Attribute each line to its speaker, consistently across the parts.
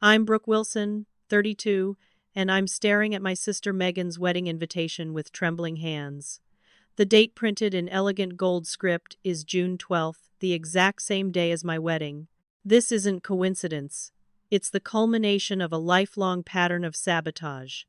Speaker 1: I'm Brooke Wilson, 32, and I'm staring at my sister Megan's wedding invitation with trembling hands. The date printed in elegant gold script is June 12th, the exact same day as my wedding. This isn't coincidence. It's the culmination of a lifelong pattern of sabotage.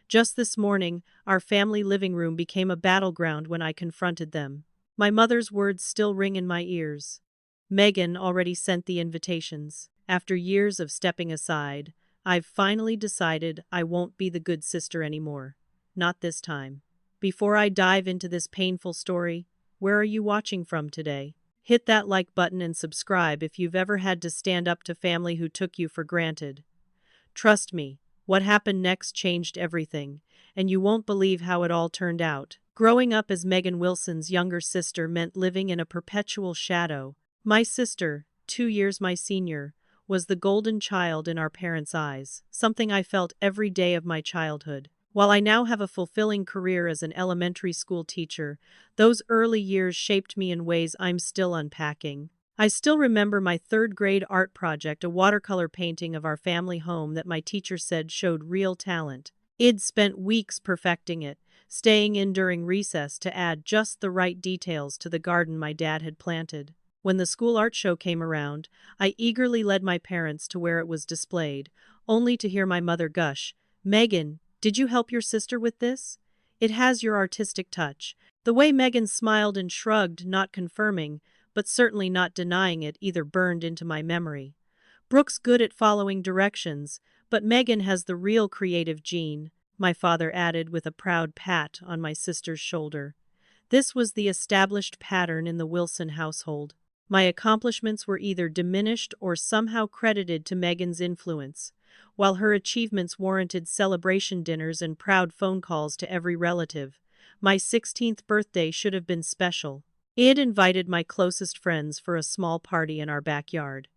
Speaker 1: Just this morning, our family living room became a battleground when I confronted them. My mother's words still ring in my ears. Megan already sent the invitations. After years of stepping aside, I've finally decided I won't be the good sister anymore. Not this time. Before I dive into this painful story, where are you watching from today? Hit that like button and subscribe if you've ever had to stand up to family who took you for granted. Trust me, what happened next changed everything, and you won't believe how it all turned out. Growing up as Megan Wilson's younger sister meant living in a perpetual shadow. My sister, 2 years my senior, was the golden child in our parents' eyes, something I felt every day of my childhood. While I now have a fulfilling career as an elementary school teacher, those early years shaped me in ways I'm still unpacking. I still remember my third-grade art project, a watercolor painting of our family home that my teacher said showed real talent. I'd spent weeks perfecting it, staying in during recess to add just the right details to the garden my dad had planted. When the school art show came around, I eagerly led my parents to where it was displayed, only to hear my mother gush, "Megan, did you help your sister with this? It has your artistic touch." The way Megan smiled and shrugged, not confirming, but certainly not denying it, either burned into my memory. Brooke's good at following directions, but Megan has the real creative gene, my father added with a proud pat on my sister's shoulder. This was the established pattern in the Wilson household. My accomplishments were either diminished or somehow credited to Megan's influence, while her achievements warranted celebration dinners and proud phone calls to every relative. My 16th birthday should have been special. I'd invited my closest friends for a small party in our backyard.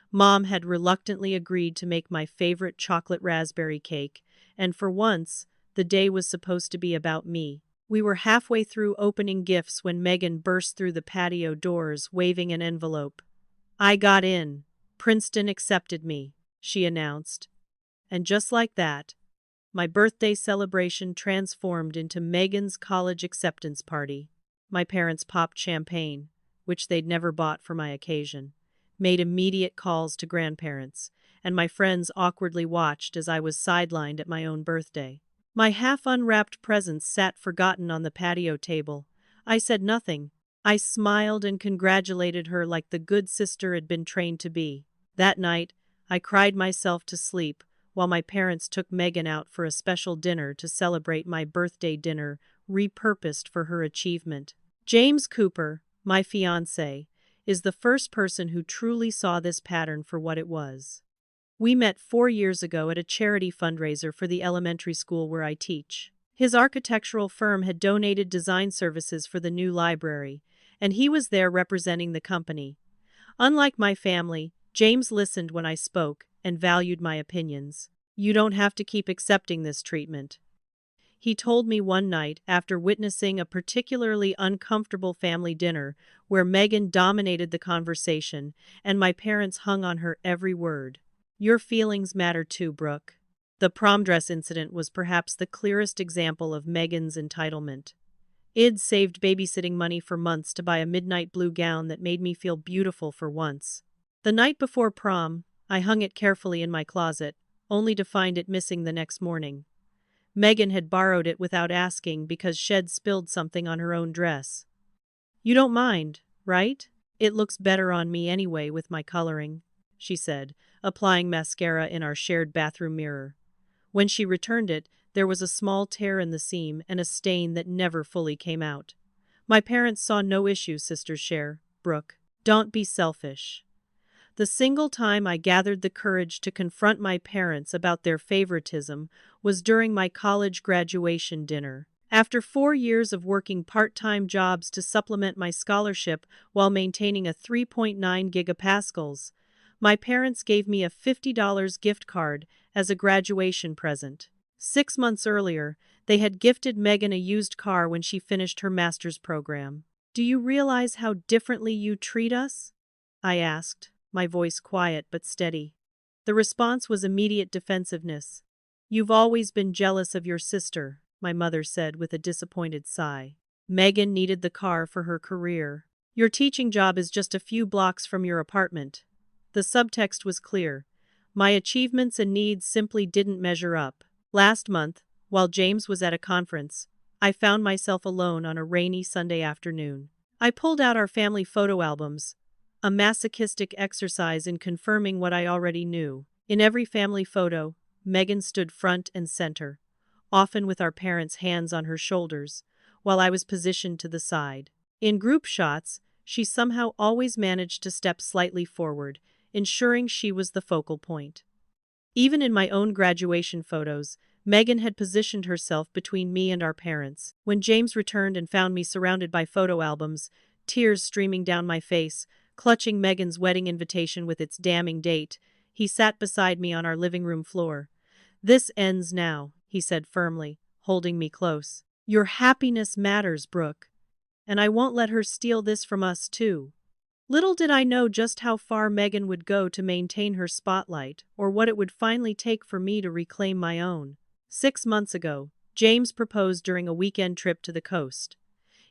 Speaker 1: Mom had reluctantly agreed to make my favorite chocolate raspberry cake, and for once, the day was supposed to be about me. We were halfway through opening gifts when Megan burst through the patio doors, waving an envelope. "I got in. Princeton accepted me," she announced. And just like that, my birthday celebration transformed into Megan's college acceptance party. My parents popped champagne, which they'd never bought for my occasion, made immediate calls to grandparents, and my friends awkwardly watched as I was sidelined at my own birthday. My half-unwrapped presents sat forgotten on the patio table. I said nothing. I smiled and congratulated her like the good sister I'd been trained to be. That night, I cried myself to sleep, while my parents took Megan out for a special dinner to celebrate my birthday dinner, repurposed for her achievement. James Cooper, my fiancé, is the first person who truly saw this pattern for what it was. We met 4 years ago at a charity fundraiser for the elementary school where I teach. His architectural firm had donated design services for the new library, and he was there representing the company. Unlike my family, James listened when I spoke and valued my opinions. "You don't have to keep accepting this treatment," he told me one night after witnessing a particularly uncomfortable family dinner where Megan dominated the conversation and my parents hung on her every word. "Your feelings matter too, Brooke." The prom dress incident was perhaps the clearest example of Megan's entitlement. I'd saved babysitting money for months to buy a midnight blue gown that made me feel beautiful for once. The night before prom, I hung it carefully in my closet, only to find it missing the next morning. Megan had borrowed it without asking because she'd spilled something on her own dress. "You don't mind, right? It looks better on me anyway with my coloring," she said, applying mascara in our shared bathroom mirror. When she returned it, there was a small tear in the seam and a stain that never fully came out. My parents saw no issue sisters share, Brooke. Don't be selfish. The single time I gathered the courage to confront my parents about their favoritism was during my college graduation dinner. After 4 years of working part-time jobs to supplement my scholarship while maintaining a 3.9 gigapascals, my parents gave me a $50 gift card as a graduation present. 6 months earlier, they had gifted Megan a used car when she finished her master's program. "Do you realize how differently you treat us?" I asked, my voice quiet but steady. The response was immediate defensiveness. "You've always been jealous of your sister," my mother said with a disappointed sigh. "Megan needed the car for her career. Your teaching job is just a few blocks from your apartment." The subtext was clear. My achievements and needs simply didn't measure up. Last month, while James was at a conference, I found myself alone on a rainy Sunday afternoon. I pulled out our family photo albums, a masochistic exercise in confirming what I already knew. In every family photo, Megan stood front and center, often with our parents' hands on her shoulders, while I was positioned to the side. In group shots, she somehow always managed to step slightly forward, ensuring she was the focal point. Even in my own graduation photos, Megan had positioned herself between me and our parents. When James returned and found me surrounded by photo albums, tears streaming down my face, clutching Megan's wedding invitation with its damning date, he sat beside me on our living room floor. "This ends now," he said firmly, holding me close. "Your happiness matters, Brooke. And I won't let her steal this from us, too." Little did I know just how far Megan would go to maintain her spotlight, or what it would finally take for me to reclaim my own. 6 months ago, James proposed during a weekend trip to the coast.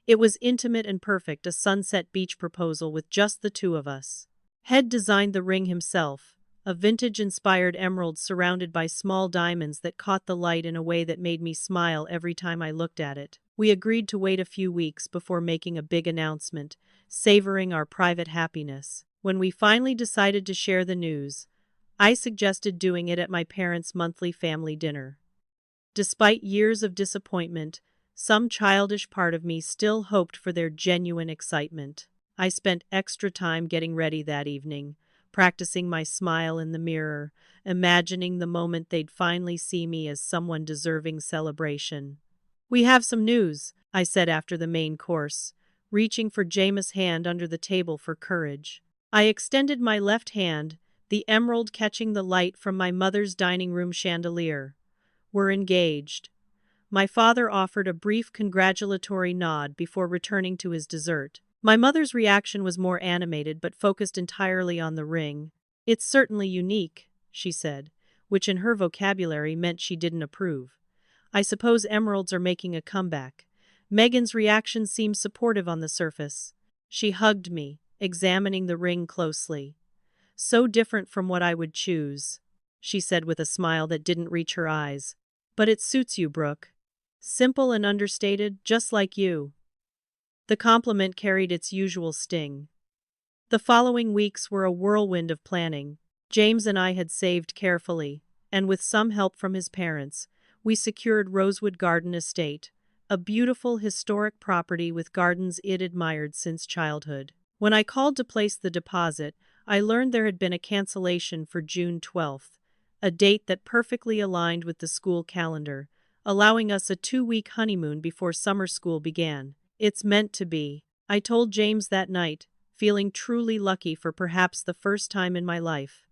Speaker 1: It was intimate and perfect, a sunset beach proposal with just the two of us. Head designed the ring himself, a vintage-inspired emerald surrounded by small diamonds that caught the light in a way that made me smile every time I looked at it. We agreed to wait a few weeks before making a big announcement, savoring our private happiness. When we finally decided to share the news, I suggested doing it at my parents' monthly family dinner. Despite years of disappointment, some childish part of me still hoped for their genuine excitement. I spent extra time getting ready that evening, practicing my smile in the mirror, imagining the moment they'd finally see me as someone deserving celebration. "We have some news," I said after the main course, reaching for Jame's hand under the table for courage. I extended my left hand, the emerald catching the light from my mother's dining room chandelier. "We're engaged." My father offered a brief congratulatory nod before returning to his dessert. My mother's reaction was more animated but focused entirely on the ring. "It's certainly unique," she said, which in her vocabulary meant she didn't approve. "I suppose emeralds are making a comeback." Megan's reaction seemed supportive on the surface. She hugged me, examining the ring closely. "So different from what I would choose," she said with a smile that didn't reach her eyes. "But it suits you, Brooke. Simple and understated, just like you." The compliment carried its usual sting. The following weeks were a whirlwind of planning. James and I had saved carefully, and with some help from his parents, we secured Rosewood Garden Estate, a beautiful historic property with gardens it admired since childhood. When I called to place the deposit, I learned there had been a cancellation for June 12th, a date that perfectly aligned with the school calendar, allowing us a 2-week honeymoon before summer school began. "It's meant to be," I told James that night, feeling truly lucky for perhaps the first time in my life.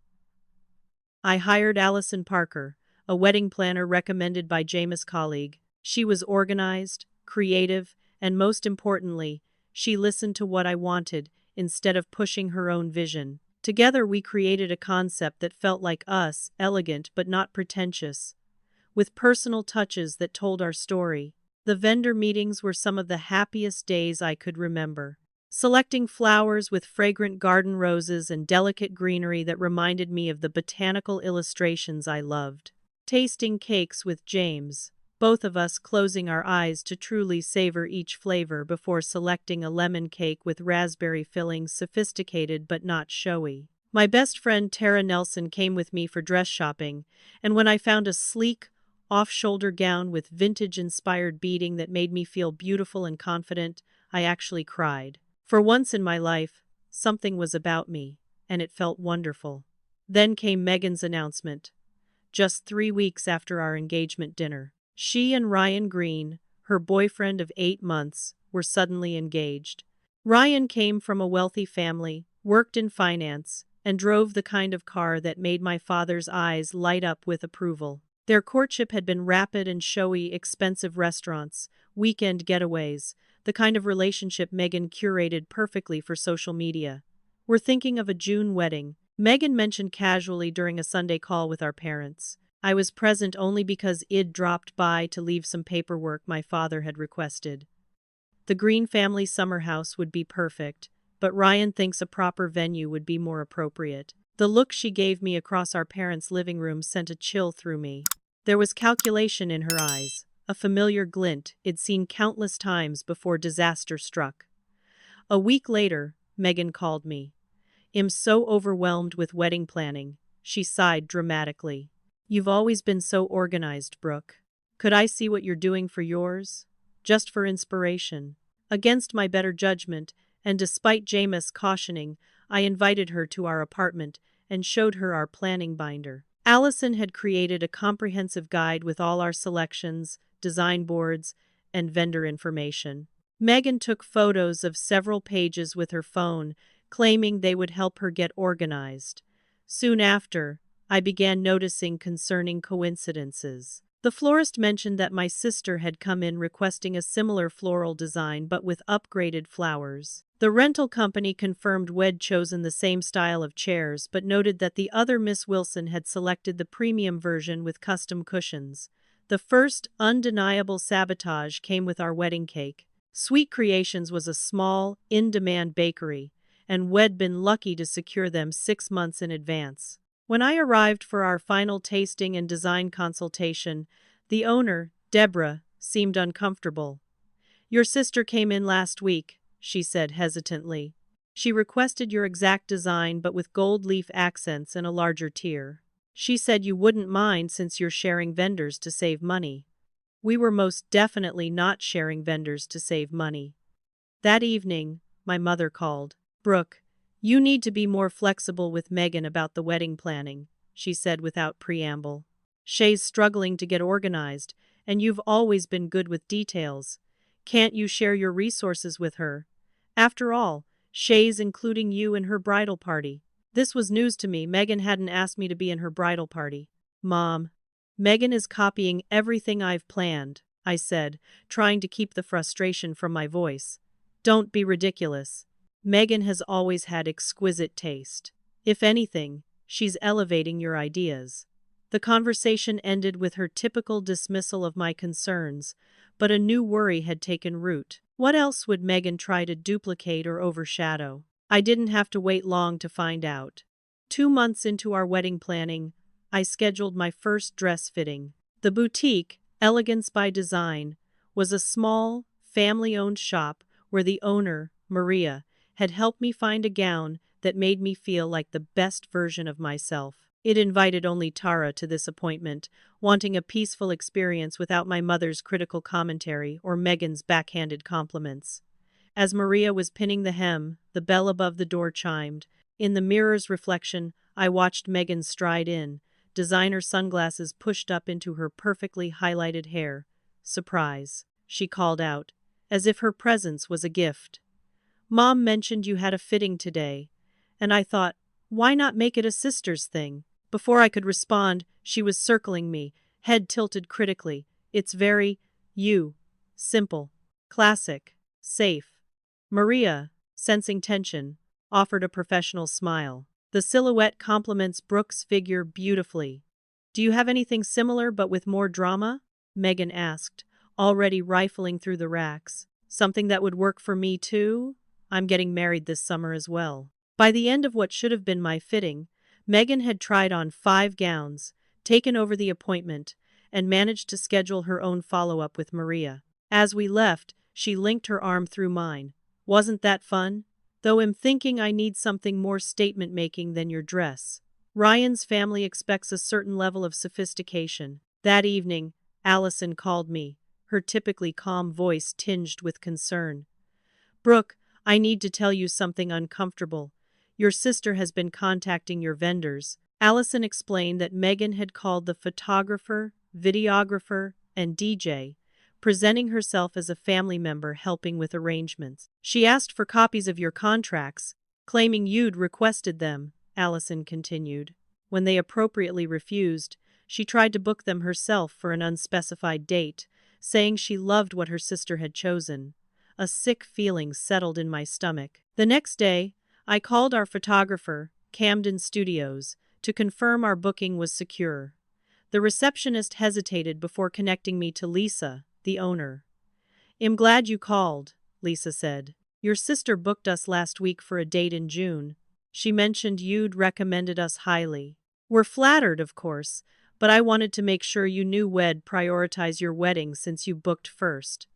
Speaker 1: I hired Allison Parker, a wedding planner recommended by James' colleague. She was organized, creative, and most importantly, she listened to what I wanted instead of pushing her own vision. Together we created a concept that felt like us, elegant but not pretentious, with personal touches that told our story. The vendor meetings were some of the happiest days I could remember. Selecting flowers with fragrant garden roses and delicate greenery that reminded me of the botanical illustrations I loved. Tasting cakes with James, both of us closing our eyes to truly savor each flavor before selecting a lemon cake with raspberry fillings, sophisticated but not showy. My best friend Tara Nelson came with me for dress shopping, and when I found a sleek, off-shoulder gown with vintage-inspired beading that made me feel beautiful and confident, I actually cried. For once in my life, something was about me, and it felt wonderful. Then came Megan's announcement. Just 3 weeks after our engagement dinner, she and Ryan Green, her boyfriend of 8 months, were suddenly engaged. Ryan came from a wealthy family, worked in finance, and drove the kind of car that made my father's eyes light up with approval. Their courtship had been rapid and showy, expensive restaurants, weekend getaways, the kind of relationship Megan curated perfectly for social media. "We're thinking of a June wedding," Megan mentioned casually during a Sunday call with our parents. I was present only because Id dropped by to leave some paperwork my father had requested. The Green family summer house would be perfect, but Ryan thinks a proper venue would be more appropriate. The look she gave me across our parents' living room sent a chill through me. There was calculation in her eyes, a familiar glint I'd seen countless times before disaster struck. A week later, Megan called me. "I'm so overwhelmed with wedding planning," she sighed dramatically. "You've always been so organized, Brooke. Could I see what you're doing for yours? Just for inspiration." Against my better judgment, and despite Jameis cautioning, I invited her to our apartment and showed her our planning binder. Allison had created a comprehensive guide with all our selections, design boards, and vendor information. Megan took photos of several pages with her phone, claiming they would help her get organized. Soon after, I began noticing concerning coincidences. The florist mentioned that my sister had come in requesting a similar floral design but with upgraded flowers. The rental company confirmed we'd chosen the same style of chairs but noted that the other Miss Wilson had selected the premium version with custom cushions. The first undeniable sabotage came with our wedding cake. Sweet Creations was a small, in-demand bakery, and we'd been lucky to secure them 6 months in advance. When I arrived for our final tasting and design consultation, the owner, Deborah, seemed uncomfortable. "Your sister came in last week," she said hesitantly. "She requested your exact design but with gold leaf accents and a larger tier. She said you wouldn't mind since you're sharing vendors to save money." We were most definitely not sharing vendors to save money. That evening, my mother called. "Brooke, you need to be more flexible with Megan about the wedding planning," she said without preamble. "Shay's struggling to get organized, and you've always been good with details. Can't you share your resources with her? After all, Shay's including you in her bridal party." This was news to me. Megan hadn't asked me to be in her bridal party. "Mom, Megan is copying everything I've planned," I said, trying to keep the frustration from my voice. "Don't be ridiculous. Megan has always had exquisite taste. If anything, she's elevating your ideas." The conversation ended with her typical dismissal of my concerns, but a new worry had taken root. What else would Megan try to duplicate or overshadow? I didn't have to wait long to find out. 2 months into our wedding planning, I scheduled my first dress fitting. The boutique, Elegance by Design, was a small, family-owned shop where the owner, Maria, had helped me find a gown that made me feel like the best version of myself. It invited only Tara to this appointment, wanting a peaceful experience without my mother's critical commentary or Megan's backhanded compliments. As Maria was pinning the hem, the bell above the door chimed. In the mirror's reflection, I watched Megan stride in, designer sunglasses pushed up into her perfectly highlighted hair. "Surprise," she called out, as if her presence was a gift. "Mom mentioned you had a fitting today," and I thought, why not make it a sister's thing? Before I could respond, she was circling me, head tilted critically. "It's very, you. Simple. Classic. Safe." Maria, sensing tension, offered a professional smile. "The silhouette complements Brooke's figure beautifully." "Do you have anything similar but with more drama?" Megan asked, already rifling through the racks. "Something that would work for me too? I'm getting married this summer as well." By the end of what should have been my fitting, Megan had tried on 5 gowns, taken over the appointment, and managed to schedule her own follow-up with Maria. As we left, she linked her arm through mine. "Wasn't that fun? Though I'm thinking I need something more statement-making than your dress. Ryan's family expects a certain level of sophistication." That evening, Allison called me, her typically calm voice tinged with concern. "Brooke, I need to tell you something uncomfortable. Your sister has been contacting your vendors." Allison explained that Megan had called the photographer, videographer, and DJ, presenting herself as a family member helping with arrangements. "She asked for copies of your contracts, claiming you'd requested them," Allison continued. "When they appropriately refused, she tried to book them herself for an unspecified date, saying she loved what her sister had chosen. A sick feeling settled in my stomach. The next day, I called our photographer, Camden Studios, to confirm our booking was secure. The receptionist hesitated before connecting me to Lisa, the owner. "I'm glad you called," Lisa said. "Your sister booked us last week for a date in June. She mentioned you'd recommended us highly. We're flattered, of course, but I wanted to make sure you knew we'd prioritize your wedding since you booked first."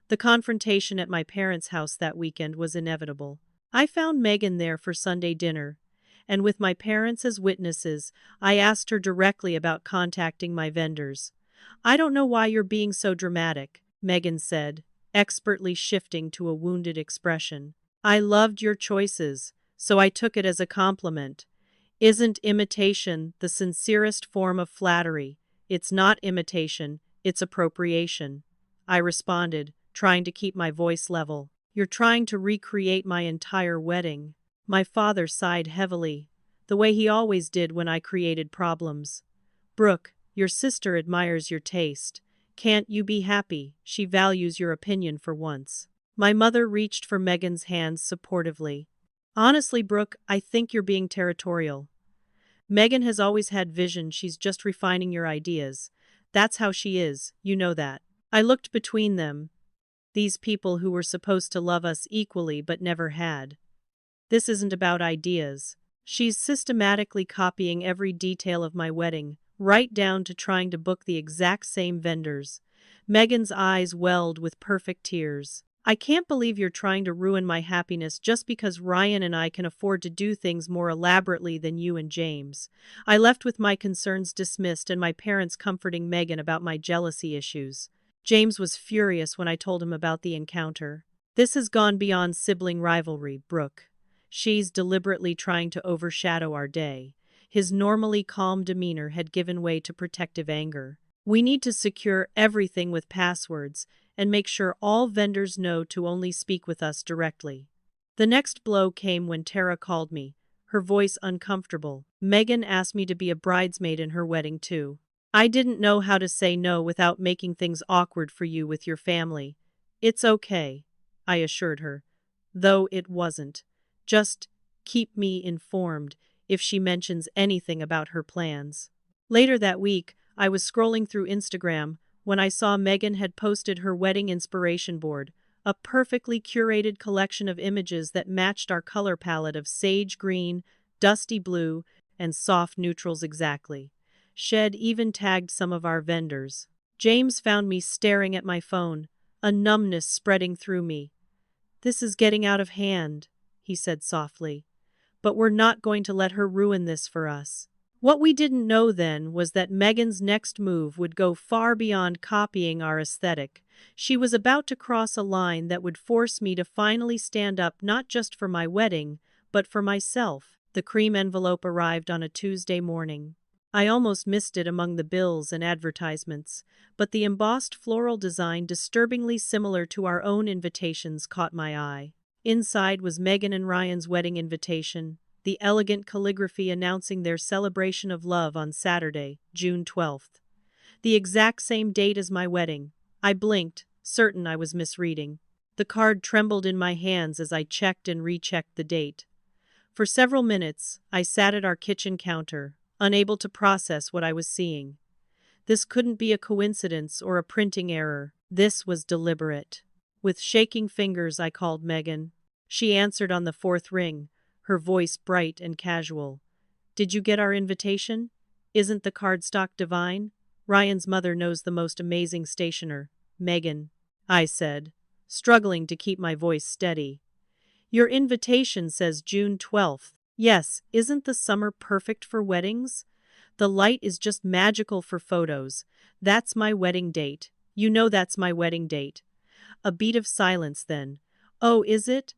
Speaker 1: The confrontation at my parents' house that weekend was inevitable. I found Megan there for Sunday dinner, and with my parents as witnesses, I asked her directly about contacting my vendors. "I don't know why you're being so dramatic," Megan said, expertly shifting to a wounded expression. "I loved your choices, so I took it as a compliment. Isn't imitation the sincerest form of flattery? It's not imitation, it's appropriation," I responded, trying to keep my voice level. "You're trying to recreate my entire wedding." My father sighed heavily, the way he always did when I created problems. "Brooke, your sister admires your taste. Can't you be happy? She values your opinion for once." My mother reached for Megan's hands supportively. "Honestly, Brooke, I think you're being territorial. Megan has always had vision, she's just refining your ideas. That's how she is, you know that." I looked between them. These people who were supposed to love us equally but never had. "This isn't about ideas. She's systematically copying every detail of my wedding, right down to trying to book the exact same vendors." Megan's eyes welled with perfect tears. "I can't believe you're trying to ruin my happiness just because Ryan and I can afford to do things more elaborately than you and James." I left with my concerns dismissed and my parents comforting Megan about my jealousy issues. James was furious when I told him about the encounter. "This has gone beyond sibling rivalry, Brooke. She's deliberately trying to overshadow our day." His normally calm demeanor had given way to protective anger. "We need to secure everything with passwords and make sure all vendors know to only speak with us directly." The next blow came when Tara called me, her voice uncomfortable. "Megan asked me to be a bridesmaid in her wedding too. I didn't know how to say no without making things awkward for you with your family." "It's okay," I assured her, though it wasn't. "Just keep me informed if she mentions anything about her plans." Later that week, I was scrolling through Instagram when I saw Megan had posted her wedding inspiration board, a perfectly curated collection of images that matched our color palette of sage green, dusty blue, and soft neutrals exactly. She'd even tagged some of our vendors. James found me staring at my phone, a numbness spreading through me. "This is getting out of hand," he said softly. "But we're not going to let her ruin this for us." What we didn't know then was that Megan's next move would go far beyond copying our aesthetic. She was about to cross a line that would force me to finally stand up not just for my wedding, but for myself. The cream envelope arrived on a Tuesday morning. I almost missed it among the bills and advertisements, but the embossed floral design disturbingly similar to our own invitations caught my eye. Inside was Megan and Ryan's wedding invitation, the elegant calligraphy announcing their celebration of love on Saturday, June 12th. The exact same date as my wedding. I blinked, certain I was misreading. The card trembled in my hands as I checked and rechecked the date. For several minutes, I sat at our kitchen counter, unable to process what I was seeing. This couldn't be a coincidence or a printing error. This was deliberate. With shaking fingers, I called Megan. She answered on the fourth ring, her voice bright and casual. "Did you get our invitation? Isn't the cardstock divine? Ryan's mother knows the most amazing stationer." "Megan," I said, struggling to keep my voice steady. "Your invitation says June 12th. Yes, isn't the summer perfect for weddings? The light is just magical for photos. That's my wedding date. You know that's my wedding date." A beat of silence then. "Oh, is it?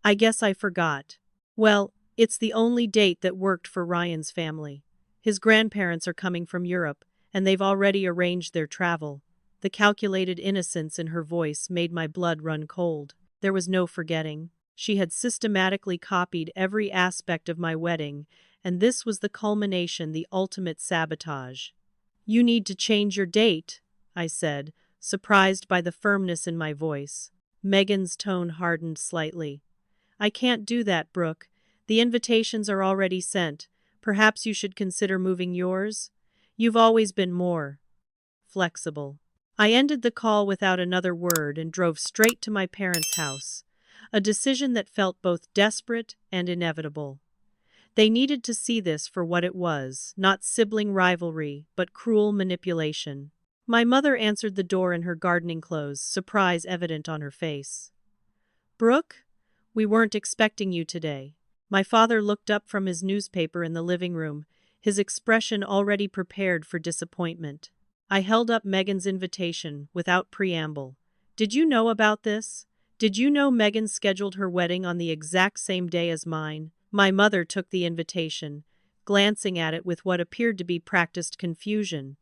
Speaker 1: I guess I forgot." "Well, it's the only date that worked for Ryan's family. His grandparents are coming from Europe, and they've already arranged their travel." The calculated innocence in her voice made my blood run cold. There was no forgetting. She had systematically copied every aspect of my wedding, and this was the culmination, the ultimate sabotage. "You need to change your date," I said, surprised by the firmness in my voice. Megan's tone hardened slightly. "I can't do that, Brooke. The invitations are already sent. Perhaps you should consider moving yours? You've always been more flexible. I ended the call without another word and drove straight to my parents' house, a decision that felt both desperate and inevitable. They needed to see this for what it was, not sibling rivalry, but cruel manipulation. My mother answered the door in her gardening clothes, surprise evident on her face. "Brooke, we weren't expecting you today." My father looked up from his newspaper in the living room, his expression already prepared for disappointment. I held up Megan's invitation without preamble. "Did you know about this? Did you know Megan scheduled her wedding on the exact same day as mine?" My mother took the invitation, glancing at it with what appeared to be practiced confusion.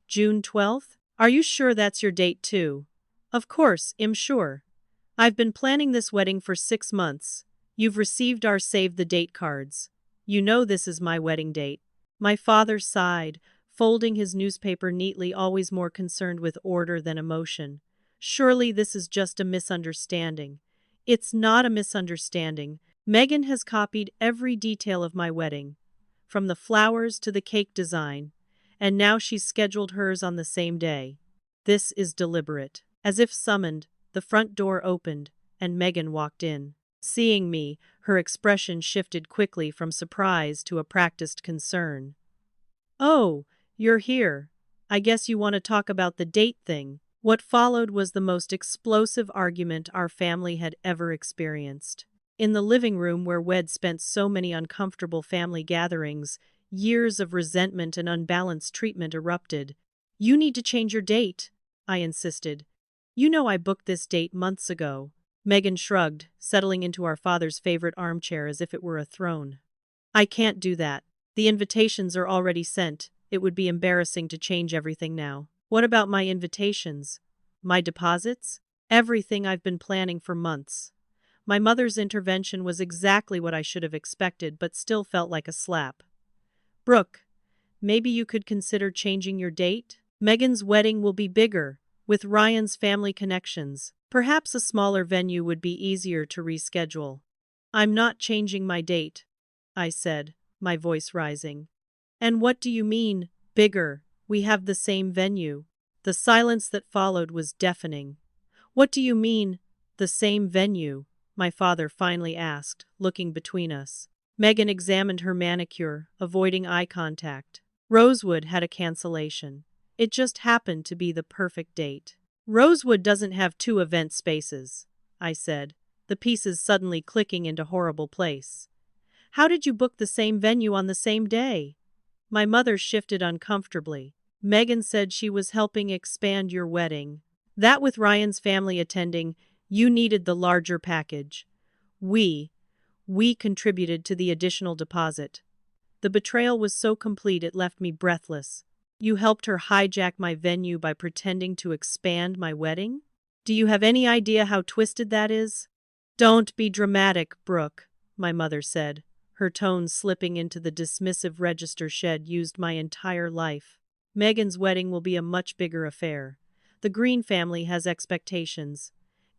Speaker 1: "June 12th? Are you sure that's your date too?" "Of course, I'm sure. I've been planning this wedding for 6 months. You've received our save the date cards. You know this is my wedding date." My father sighed, folding his newspaper neatly, always more concerned with order than emotion. "Surely this is just a misunderstanding." "It's not a misunderstanding. Megan has copied every detail of my wedding, from the flowers to the cake design, and now she's scheduled hers on the same day. This is deliberate." As if summoned, the front door opened, and Megan walked in. Seeing me, her expression shifted quickly from surprise to a practiced concern. "Oh, you're here. I guess you want to talk about the date thing." What followed was the most explosive argument our family had ever experienced. In the living room where we'd spent so many uncomfortable family gatherings, years of resentment and unbalanced treatment erupted. "You need to change your date," I insisted. "You know I booked this date months ago." Megan shrugged, settling into our father's favorite armchair as if it were a throne. "I can't do that. The invitations are already sent. It would be embarrassing to change everything now." "What about my invitations? My deposits? Everything I've been planning for months." My mother's intervention was exactly what I should have expected, but still felt like a slap. "Brooke, maybe you could consider changing your date? Megan's wedding will be bigger, with Ryan's family connections. Perhaps a smaller venue would be easier to reschedule." "I'm not changing my date," I said, my voice rising. "And what do you mean, bigger? We have the same venue." The silence that followed was deafening. "What do you mean, the same venue?" my father finally asked, looking between us. Megan examined her manicure, avoiding eye contact. "Rosewood had a cancellation. It just happened to be the perfect date." "Rosewood doesn't have 2 event spaces," I said, the pieces suddenly clicking into horrible place. "How did you book the same venue on the same day?" My mother shifted uncomfortably. "Megan said she was helping expand your wedding. That with Ryan's family attending, you needed the larger package. We contributed to the additional deposit." The betrayal was so complete it left me breathless. "You helped her hijack my venue by pretending to expand my wedding? Do you have any idea how twisted that is?" "Don't be dramatic, Brooke," my mother said, her tone slipping into the dismissive register she'd used my entire life. "Megan's wedding will be a much bigger affair. The Green family has expectations.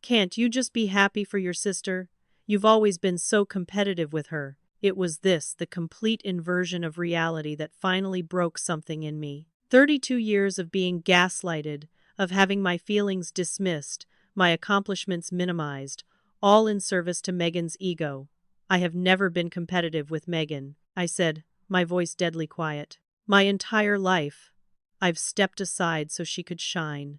Speaker 1: Can't you just be happy for your sister? You've always been so competitive with her." It was this, the complete inversion of reality, that finally broke something in me. 32 years of being gaslighted, of having my feelings dismissed, my accomplishments minimized, all in service to Megan's ego. "I have never been competitive with Megan," I said, my voice deadly quiet. "My entire life, I've stepped aside so she could shine.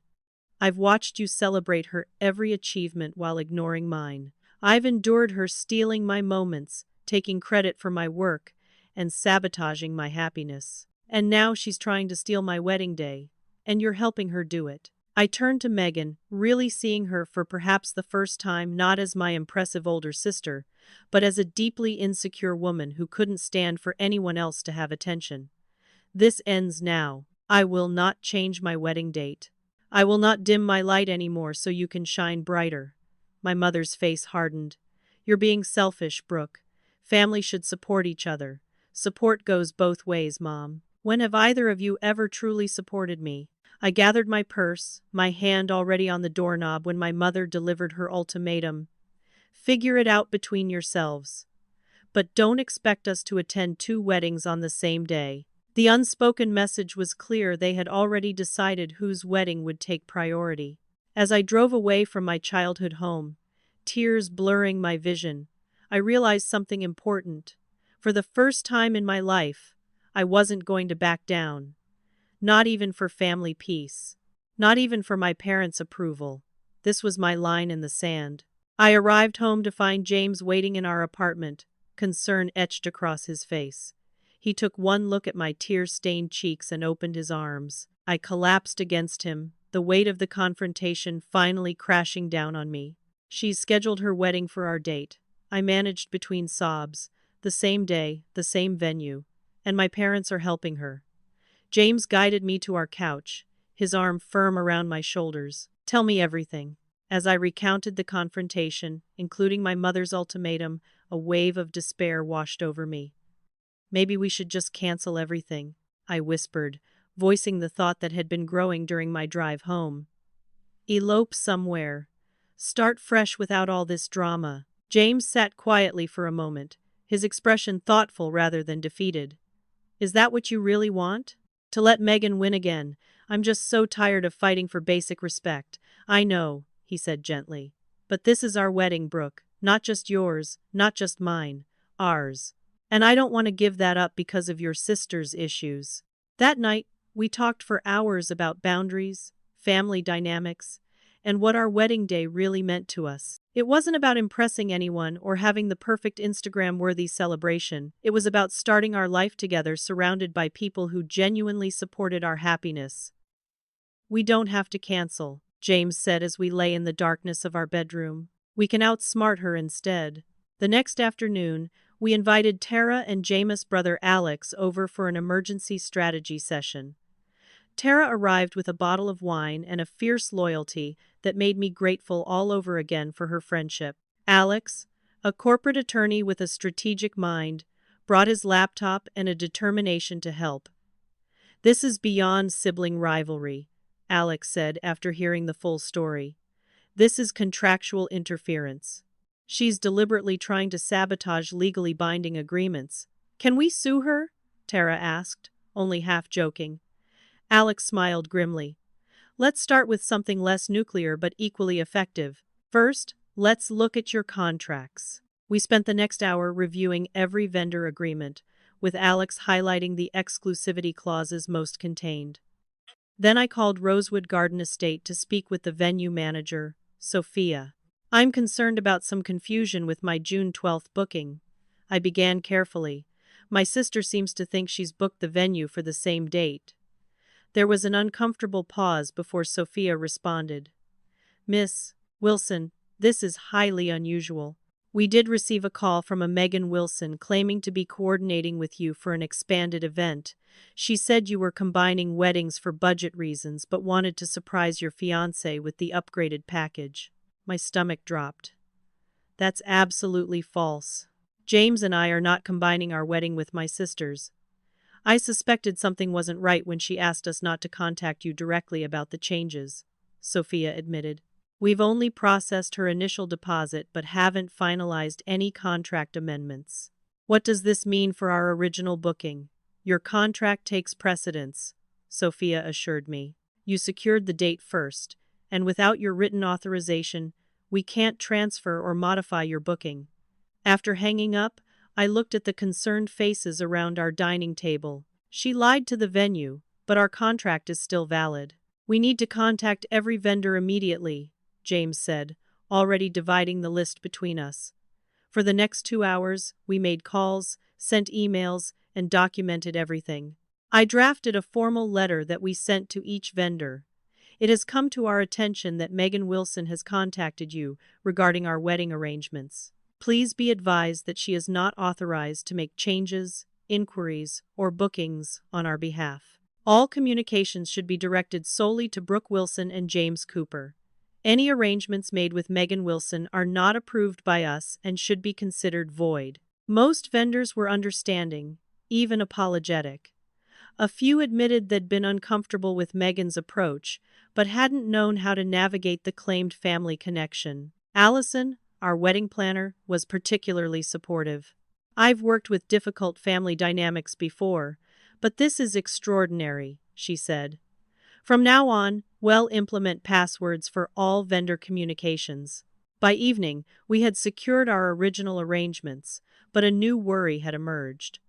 Speaker 1: I've watched you celebrate her every achievement while ignoring mine. I've endured her stealing my moments, taking credit for my work, and sabotaging my happiness. And now she's trying to steal my wedding day, and you're helping her do it." I turned to Megan, really seeing her for perhaps the first time not as my impressive older sister, but as a deeply insecure woman who couldn't stand for anyone else to have attention. "This ends now. I will not change my wedding date. I will not dim my light anymore so you can shine brighter." My mother's face hardened. "You're being selfish, Brooke. Family should support each other. Support goes both ways, Mom. When have either of you ever truly supported me?" I gathered my purse, my hand already on the doorknob when my mother delivered her ultimatum. "Figure it out between yourselves." but don't expect us to attend 2 weddings on the same day. The unspoken message was clear. They had already decided whose wedding would take priority. As I drove away from my childhood home, tears blurring my vision, I realized something important. For the first time in my life, I wasn't going to back down. Not even for family peace. Not even for my parents' approval. This was my line in the sand. I arrived home to find James waiting in our apartment, concern etched across his face. He took one look at my tear-stained cheeks and opened his arms. I collapsed against him, the weight of the confrontation finally crashing down on me. She's scheduled her wedding for our date. I managed between sobs. The same day, the same venue. And my parents are helping her. James guided me to our couch, his arm firm around my shoulders. Tell me everything. As I recounted the confrontation, including my mother's ultimatum, a wave of despair washed over me. Maybe we should just cancel everything, I whispered, voicing the thought that had been growing during my drive home. Elope somewhere. Start fresh without all this drama. James sat quietly for a moment, his expression thoughtful rather than defeated. Is that what you really want? To let Megan win again? I'm just so tired of fighting for basic respect. I know, he said gently. But this is our wedding, Brooke. Not just yours, not just mine. Ours. And I don't want to give that up because of your sister's issues. That night, we talked for hours about boundaries, family dynamics, and what our wedding day really meant to us. It wasn't about impressing anyone or having the perfect Instagram-worthy celebration. It was about starting our life together surrounded by people who genuinely supported our happiness. We don't have to cancel, James said as we lay in the darkness of our bedroom. We can outsmart her instead. The next afternoon, we invited Tara and Jameis' brother Alex over for an emergency strategy session. Tara arrived with a bottle of wine and a fierce loyalty that made me grateful all over again for her friendship. Alex, a corporate attorney with a strategic mind, brought his laptop and a determination to help. This is beyond sibling rivalry, Alex said after hearing the full story. This is contractual interference. She's deliberately trying to sabotage legally binding agreements. Can we sue her? Tara asked, only half joking. Alex smiled grimly. Let's start with something less nuclear but equally effective. First, let's look at your contracts. We spent the next hour reviewing every vendor agreement, with Alex highlighting the exclusivity clauses most contained. Then I called Rosewood Garden Estate to speak with the venue manager, Sophia. I'm concerned about some confusion with my June 12th booking. I began carefully. My sister seems to think she's booked the venue for the same date. There was an uncomfortable pause before Sophia responded. Miss Wilson, this is highly unusual. We did receive a call from a Megan Wilson claiming to be coordinating with you for an expanded event. She said you were combining weddings for budget reasons but wanted to surprise your fiancé with the upgraded package. My stomach dropped. That's absolutely false. James and I are not combining our wedding with my sister's. I suspected something wasn't right when she asked us not to contact you directly about the changes, Sophia admitted. We've only processed her initial deposit but haven't finalized any contract amendments. What does this mean for our original booking? Your contract takes precedence, Sophia assured me. You secured the date first, and without your written authorization, we can't transfer or modify your booking. After hanging up, I looked at the concerned faces around our dining table. She lied to the venue, but our contract is still valid. We need to contact every vendor immediately, James said, already dividing the list between us. For the next 2 hours, we made calls, sent emails, and documented everything. I drafted a formal letter that we sent to each vendor. It has come to our attention that Megan Wilson has contacted you regarding our wedding arrangements. Please be advised that she is not authorized to make changes, inquiries, or bookings on our behalf. All communications should be directed solely to Brooke Wilson and James Cooper. Any arrangements made with Megan Wilson are not approved by us and should be considered void. Most vendors were understanding, even apologetic. A few admitted they'd been uncomfortable with Megan's approach, but hadn't known how to navigate the claimed family connection. Allison, our wedding planner, was particularly supportive. I've worked with difficult family dynamics before, but this is extraordinary, she said. From now on, we'll implement passwords for all vendor communications. By evening, we had secured our original arrangements, but a new worry had emerged.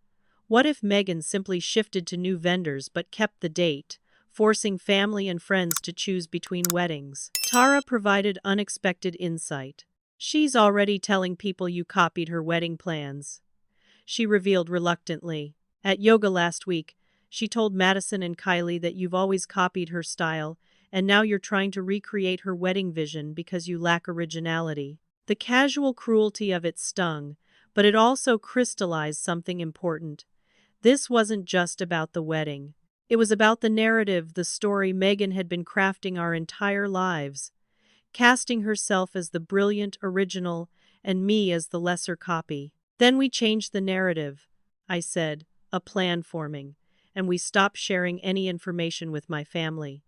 Speaker 1: What if Megan simply shifted to new vendors but kept the date, forcing family and friends to choose between weddings? Tara provided unexpected insight. She's already telling people you copied her wedding plans, she revealed reluctantly. At yoga last week, she told Madison and Kylie that you've always copied her style, and now you're trying to recreate her wedding vision because you lack originality. The casual cruelty of it stung, but it also crystallized something important. This wasn't just about the wedding. It was about the narrative, the story Megan had been crafting our entire lives, casting herself as the brilliant original and me as the lesser copy. Then we changed the narrative, I said, a plan forming, and we stopped sharing any information with my family.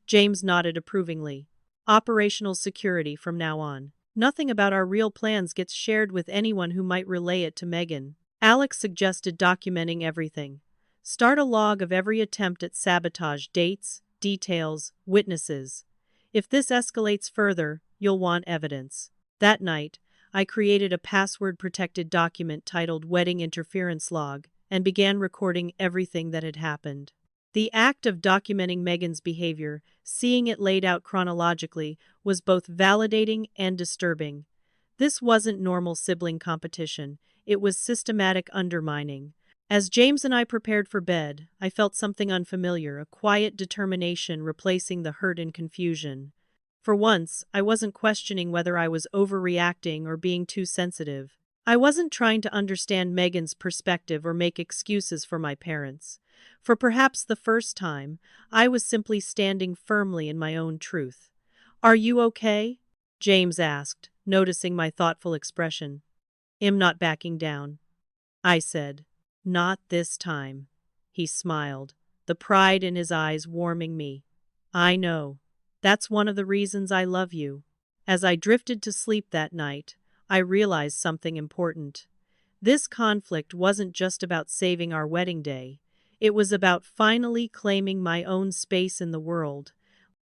Speaker 1: James nodded approvingly. Operational security from now on. Nothing about our real plans gets shared with anyone who might relay it to Megan. Alex suggested documenting everything. Start a log of every attempt at sabotage, dates, details, witnesses. If this escalates further, you'll want evidence. That night, I created a password-protected document titled Wedding Interference Log and began recording everything that had happened. The act of documenting Megan's behavior, seeing it laid out chronologically, was both validating and disturbing. This wasn't normal sibling competition, it was systematic undermining. As James and I prepared for bed, I felt something unfamiliar, a quiet determination replacing the hurt and confusion. For once, I wasn't questioning whether I was overreacting or being too sensitive. I wasn't trying to understand Megan's perspective or make excuses for my parents. For perhaps the first time, I was simply standing firmly in my own truth. "Are you okay?" James asked, noticing my thoughtful expression. "I'm not backing down," I said. "Not this time." He smiled, the pride in his eyes warming me. "I know. That's one of the reasons I love you." As I drifted to sleep that night, I realized something important. This conflict wasn't just about saving our wedding day. It was about finally claiming my own space in the world,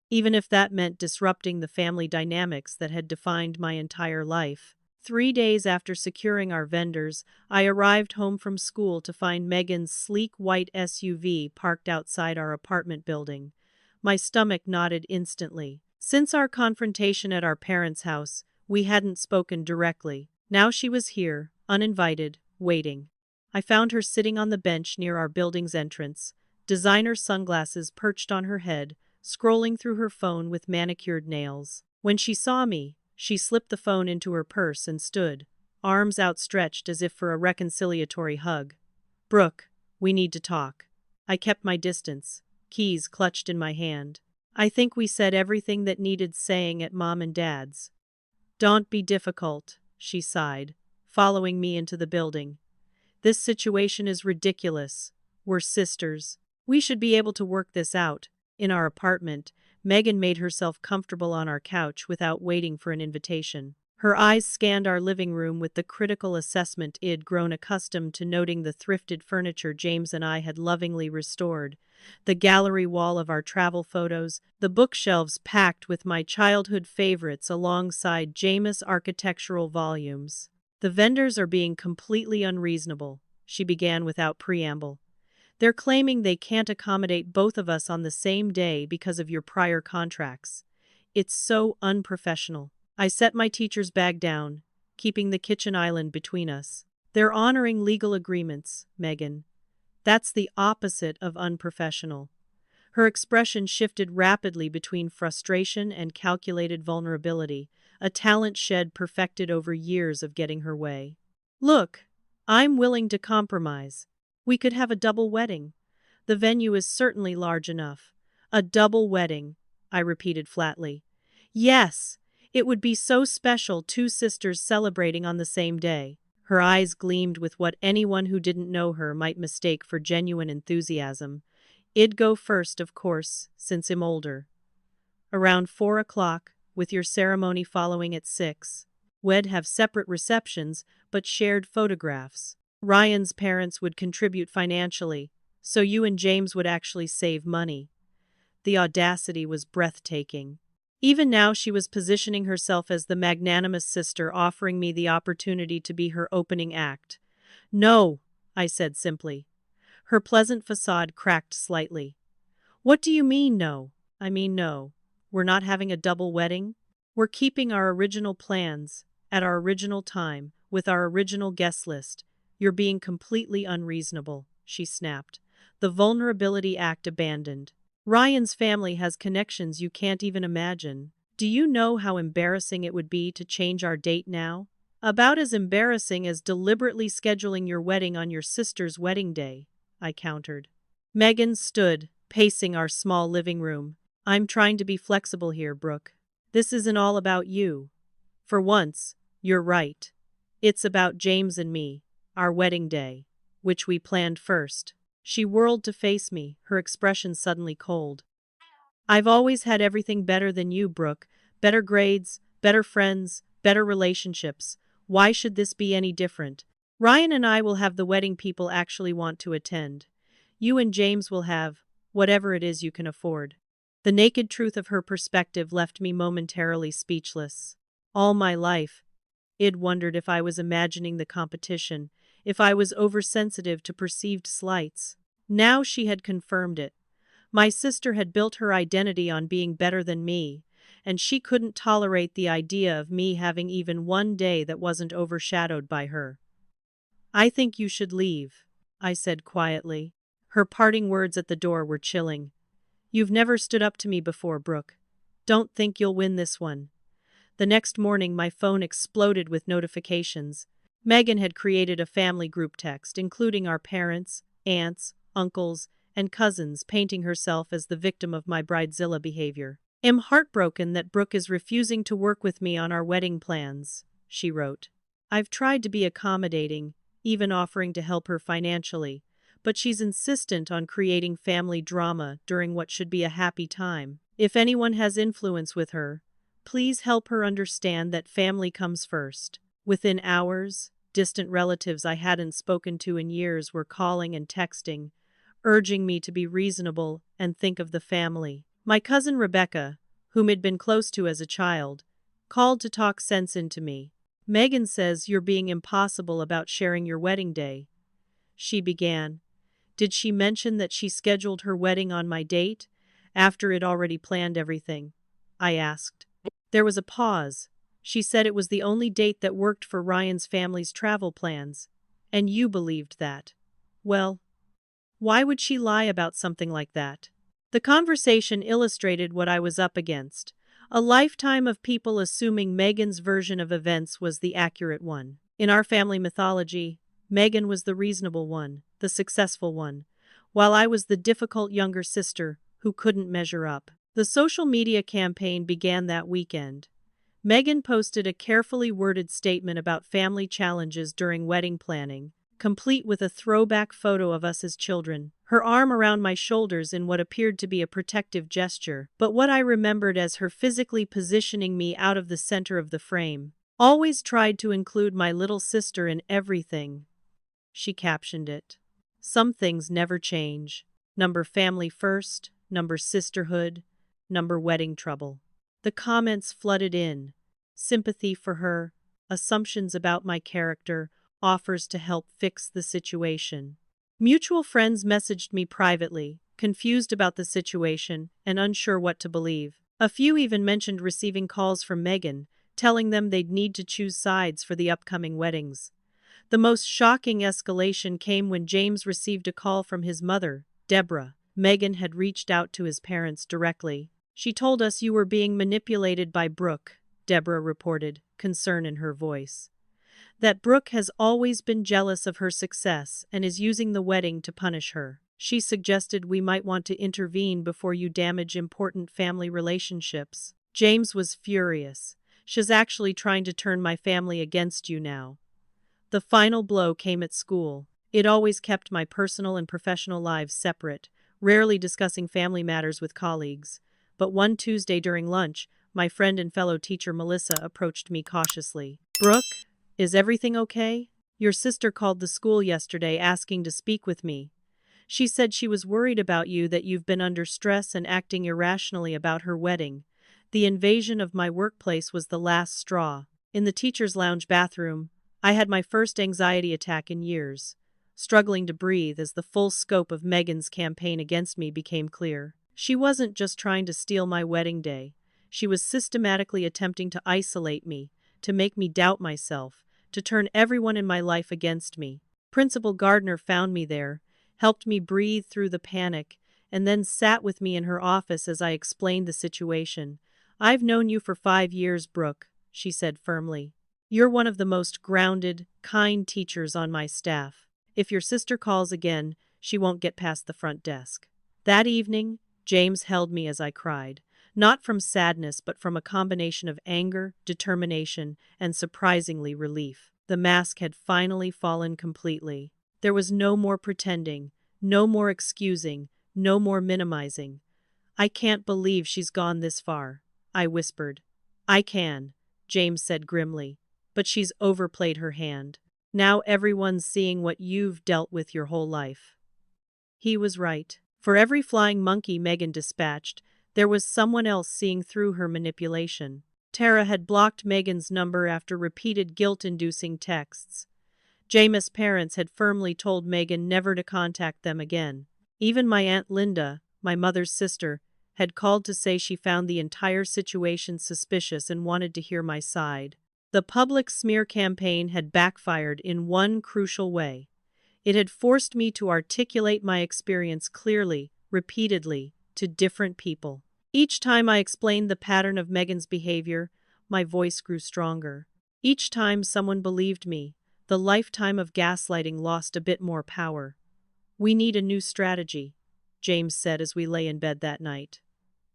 Speaker 1: even if that meant disrupting the family dynamics that had defined my entire life. 3 days after securing our vendors, I arrived home from school to find Megan's sleek white SUV parked outside our apartment building. My stomach knotted instantly. Since our confrontation at our parents' house, we hadn't spoken directly. Now she was here, uninvited, waiting. I found her sitting on the bench near our building's entrance, designer sunglasses perched on her head, scrolling through her phone with manicured nails. When she saw me, she slipped the phone into her purse and stood, arms outstretched as if for a reconciliatory hug. "Brooke, we need to talk." I kept my distance, keys clutched in my hand. "I think we said everything that needed saying at Mom and Dad's." "Don't be difficult," she sighed, following me into the building. "This situation is ridiculous. We're sisters. We should be able to work this out." In our apartment, Megan made herself comfortable on our couch without waiting for an invitation. Her eyes scanned our living room with the critical assessment I'd grown accustomed to, noting the thrifted furniture James and I had lovingly restored, the gallery wall of our travel photos, the bookshelves packed with my childhood favorites alongside Jameis architectural volumes. "The vendors are being completely unreasonable," she began without preamble. "They're claiming they can't accommodate both of us on the same day because of your prior contracts. It's so unprofessional." I set my teacher's bag down, keeping the kitchen island between us. "They're honoring legal agreements, Megan. That's the opposite of unprofessional." Her expression shifted rapidly between frustration and calculated vulnerability, a talent shed perfected over years of getting her way. "Look, I'm willing to compromise. We could have a double wedding. The venue is certainly large enough." "A double wedding," I repeated flatly. "Yes, it would be so special, two sisters celebrating on the same day." Her eyes gleamed with what anyone who didn't know her might mistake for genuine enthusiasm. "I'd go first, of course, since I'm older. Around 4 o'clock, with your ceremony following at 6. We'd have separate receptions, but shared photographs." Ryan's parents would contribute financially, so you and James would actually save money. The audacity was breathtaking. Even now she was positioning herself as the magnanimous sister, offering me the opportunity to be her opening act. No, I said simply. Her pleasant facade cracked slightly. What do you mean, no? I mean, no. We're not having a double wedding? We're keeping our original plans, at our original time, with our original guest list. You're being completely unreasonable, she snapped. The vulnerability act abandoned. Ryan's family has connections you can't even imagine. Do you know how embarrassing it would be to change our date now? About as embarrassing as deliberately scheduling your wedding on your sister's wedding day, I countered. Megan stood, pacing our small living room. I'm trying to be flexible here, Brooke. This isn't all about you. For once, you're right. It's about James and me, our wedding day, which we planned first. She whirled to face me, her expression suddenly cold. I've always had everything better than you, Brooke. Better grades, better friends, better relationships. Why should this be any different? Ryan and I will have the wedding people actually want to attend. You and James will have whatever it is you can afford. The naked truth of her perspective left me momentarily speechless. All my life, I'd wondered if I was imagining the competition, if I was oversensitive to perceived slights. Now she had confirmed it. My sister had built her identity on being better than me, and she couldn't tolerate the idea of me having even one day that wasn't overshadowed by her. I think you should leave, I said quietly. Her parting words at the door were chilling. You've never stood up to me before, Brooke. Don't think you'll win this one. The next morning my phone exploded with notifications. Megan had created a family group text, including our parents, aunts, uncles, and cousins, painting herself as the victim of my bridezilla behavior. I'm heartbroken that Brooke is refusing to work with me on our wedding plans, she wrote. I've tried to be accommodating, even offering to help her financially, but she's insistent on creating family drama during what should be a happy time. If anyone has influence with her, please help her understand that family comes first. Within hours, distant relatives I hadn't spoken to in years were calling and texting, urging me to be reasonable and think of the family. My cousin Rebecca, whom I'd been close to as a child, called to talk sense into me. Megan says you're being impossible about sharing your wedding day, she began. Did she mention that she scheduled her wedding on my date, after I'd already planned everything? I asked. There was a pause. She said it was the only date that worked for Ryan's family's travel plans. And you believed that. Well, why would she lie about something like that? The conversation illustrated what I was up against. A lifetime of people assuming Megan's version of events was the accurate one. In our family mythology, Megan was the reasonable one, the successful one, while I was the difficult younger sister who couldn't measure up. The social media campaign began that weekend. Megan posted a carefully worded statement about family challenges during wedding planning, complete with a throwback photo of us as children, her arm around my shoulders in what appeared to be a protective gesture, but what I remembered as her physically positioning me out of the center of the frame. Always tried to include my little sister in everything, she captioned it. Some things never change. Number family first, number sisterhood, number wedding trouble. The comments flooded in. Sympathy for her, assumptions about my character, offers to help fix the situation. Mutual friends messaged me privately, confused about the situation and unsure what to believe. A few even mentioned receiving calls from Megan, telling them they'd need to choose sides for the upcoming weddings. The most shocking escalation came when James received a call from his mother, Deborah. Megan had reached out to his parents directly. She told us you were being manipulated by Brooke, Deborah reported, concern in her voice. That Brooke has always been jealous of her success and is using the wedding to punish her. She suggested we might want to intervene before you damage important family relationships. James was furious. She's actually trying to turn my family against you now. The final blow came at school. It always kept my personal and professional lives separate, rarely discussing family matters with colleagues. But one Tuesday during lunch, my friend and fellow teacher Melissa approached me cautiously. Brooke, is everything okay? Your sister called the school yesterday asking to speak with me. She said she was worried about you, that you've been under stress and acting irrationally about her wedding. The invasion of my workplace was the last straw. In the teacher's lounge bathroom, I had my first anxiety attack in years, struggling to breathe as the full scope of Megan's campaign against me became clear. She wasn't just trying to steal my wedding day. She was systematically attempting to isolate me, to make me doubt myself, to turn everyone in my life against me. Principal Gardner found me there, helped me breathe through the panic, and then sat with me in her office as I explained the situation. I've known you for 5 years, Brooke, she said firmly. You're one of the most grounded, kind teachers on my staff. If your sister calls again, she won't get past the front desk. That evening, James held me as I cried, not from sadness but from a combination of anger, determination, and surprisingly relief. The mask had finally fallen completely. There was no more pretending, no more excusing, no more minimizing. I can't believe she's gone this far, I whispered. I can, James said grimly, but she's overplayed her hand. Now everyone's seeing what you've dealt with your whole life. He was right. For every flying monkey Megan dispatched, there was someone else seeing through her manipulation. Tara had blocked Megan's number after repeated guilt-inducing texts. Jameis' parents had firmly told Megan never to contact them again. Even my Aunt Linda, my mother's sister, had called to say she found the entire situation suspicious and wanted to hear my side. The public smear campaign had backfired in one crucial way. It had forced me to articulate my experience clearly, repeatedly, to different people. Each time I explained the pattern of Megan's behavior, my voice grew stronger. Each time someone believed me, the lifetime of gaslighting lost a bit more power. We need a new strategy, James said as we lay in bed that night.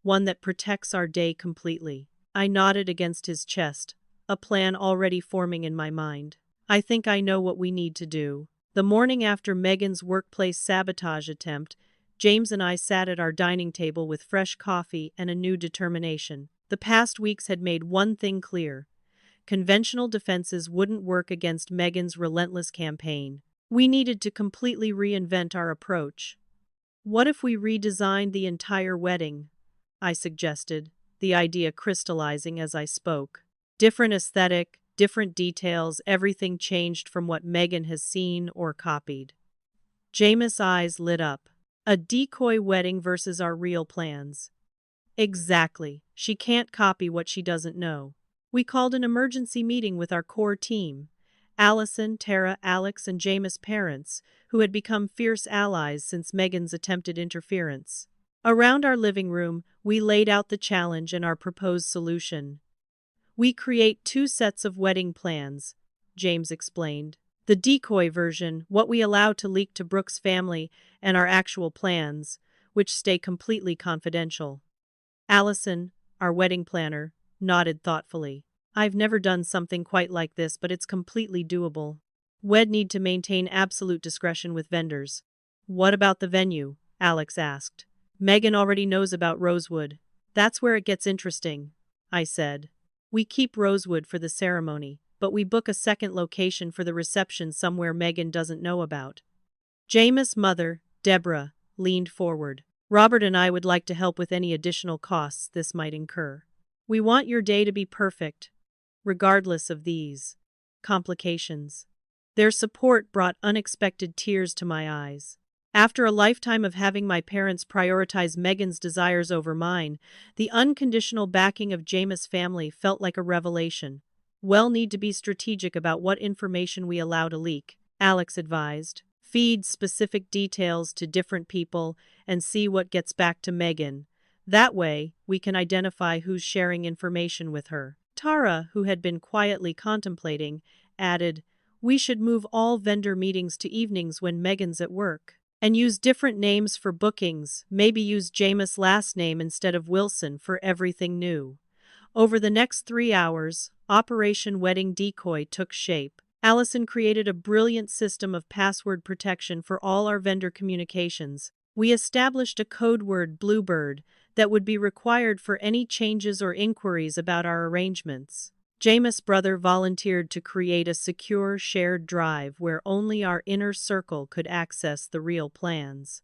Speaker 1: One that protects our day completely. I nodded against his chest, a plan already forming in my mind. I think I know what we need to do. The morning after Megan's workplace sabotage attempt, James and I sat at our dining table with fresh coffee and a new determination. The past weeks had made one thing clear. Conventional defenses wouldn't work against Megan's relentless campaign. We needed to completely reinvent our approach. What if we redesigned the entire wedding? I suggested, the idea crystallizing as I spoke. Different aesthetic, different details, everything changed from what Megan has seen or copied. Jameis' eyes lit up. A decoy wedding versus our real plans. Exactly. She can't copy what she doesn't know. We called an emergency meeting with our core team. Allison, Tara, Alex, and Jameis' parents, who had become fierce allies since Megan's attempted interference. Around our living room, we laid out the challenge and our proposed solution. We create 2 sets of wedding plans, James explained. The decoy version, what we allow to leak to Brooke's family, and our actual plans, which stay completely confidential. Allison, our wedding planner, nodded thoughtfully. I've never done something quite like this, but it's completely doable. We'd need to maintain absolute discretion with vendors. What about the venue? Alex asked. Megan already knows about Rosewood. That's where it gets interesting, I said. We keep Rosewood for the ceremony, but we book a second location for the reception somewhere Megan doesn't know about. Jameis' mother, Deborah, leaned forward. Robert and I would like to help with any additional costs this might incur. We want your day to be perfect, regardless of these complications. Their support brought unexpected tears to my eyes. After a lifetime of having my parents prioritize Megan's desires over mine, the unconditional backing of Jameis' family felt like a revelation. We'll need to be strategic about what information we allow to leak, Alex advised. Feed specific details to different people and see what gets back to Megan. That way, we can identify who's sharing information with her. Tara, who had been quietly contemplating, added, we should move all vendor meetings to evenings when Megan's at work. And use different names for bookings, maybe use Jameis' last name instead of Wilson for everything new. Over the next 3 hours, Operation Wedding Decoy took shape. Allison created a brilliant system of password protection for all our vendor communications. We established a code word, Bluebird, that would be required for any changes or inquiries about our arrangements. Jameis' brother volunteered to create a secure shared drive where only our inner circle could access the real plans.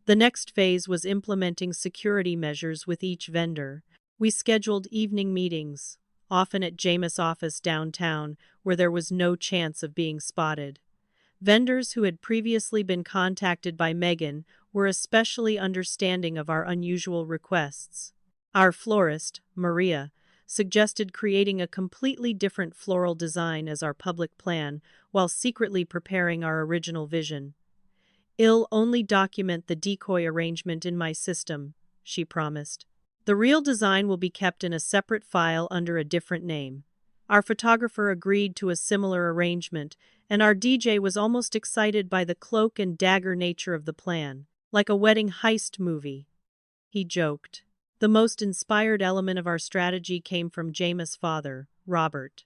Speaker 1: The next phase was implementing security measures with each vendor. We scheduled evening meetings, often at Jameis' office downtown, where there was no chance of being spotted. Vendors who had previously been contacted by Megan were especially understanding of our unusual requests. Our florist, Maria, suggested creating a completely different floral design as our public plan while secretly preparing our original vision. "I'll only document the decoy arrangement in my system," she promised. "The real design will be kept in a separate file under a different name." Our photographer agreed to a similar arrangement, and our DJ was almost excited by the cloak and dagger nature of the plan, like a wedding heist movie. He joked. The most inspired element of our strategy came from Jameis' father, Robert.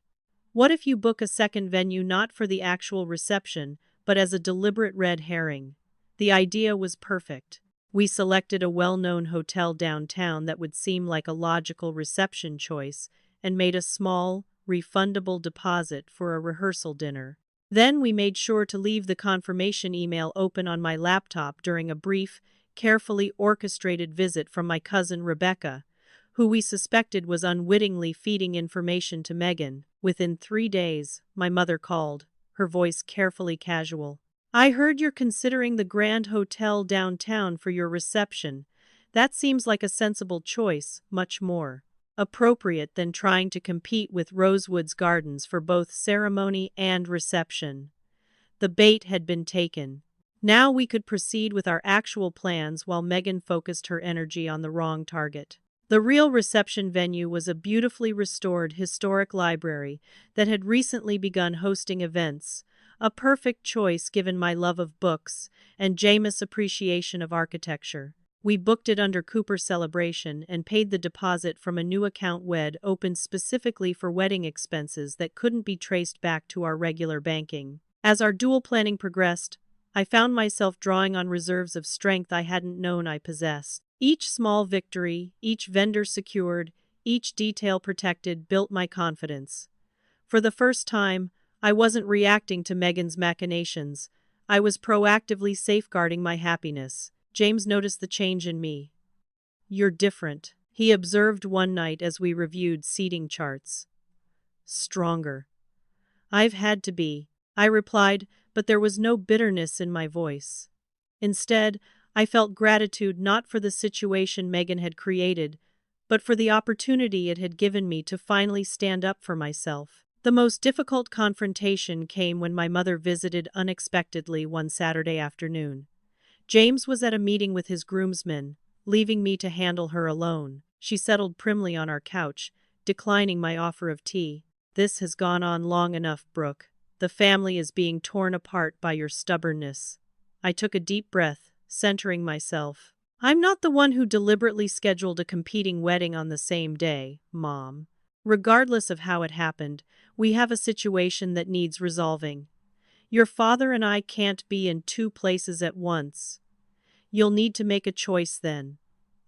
Speaker 1: "What if you book a second venue not for the actual reception, but as a deliberate red herring?" The idea was perfect. We selected a well-known hotel downtown that would seem like a logical reception choice and made a small, refundable deposit for a rehearsal dinner. Then we made sure to leave the confirmation email open on my laptop during a brief, carefully orchestrated visit from my cousin Rebecca, who we suspected was unwittingly feeding information to Megan. Within 3 days, my mother called, her voice carefully casual. "I heard you're considering the Grand Hotel downtown for your reception. That seems like a sensible choice, much more appropriate than trying to compete with Rosewood's Gardens for both ceremony and reception." The bait had been taken. Now we could proceed with our actual plans while Megan focused her energy on the wrong target. The real reception venue was a beautifully restored historic library that had recently begun hosting events, a perfect choice given my love of books and Jameis' appreciation of architecture. We booked it under Cooper Celebration and paid the deposit from a new account we'd opened specifically for wedding expenses that couldn't be traced back to our regular banking. As our dual planning progressed, I found myself drawing on reserves of strength I hadn't known I possessed. Each small victory, each vendor secured, each detail protected built my confidence. For the first time, I wasn't reacting to Megan's machinations. I was proactively safeguarding my happiness. James noticed the change in me. "You're different," he observed one night as we reviewed seating charts. "Stronger." "I've had to be," I replied, but there was no bitterness in my voice. Instead, I felt gratitude not for the situation Megan had created, but for the opportunity it had given me to finally stand up for myself. The most difficult confrontation came when my mother visited unexpectedly one Saturday afternoon. James was at a meeting with his groomsmen, leaving me to handle her alone. She settled primly on our couch, declining my offer of tea. "This has gone on long enough, Brooke. The family is being torn apart by your stubbornness." I took a deep breath, centering myself. "I'm not the one who deliberately scheduled a competing wedding on the same day, Mom. Regardless of how it happened, we have a situation that needs resolving. Your father and I can't be in 2 places at once. You'll need to make a choice then,"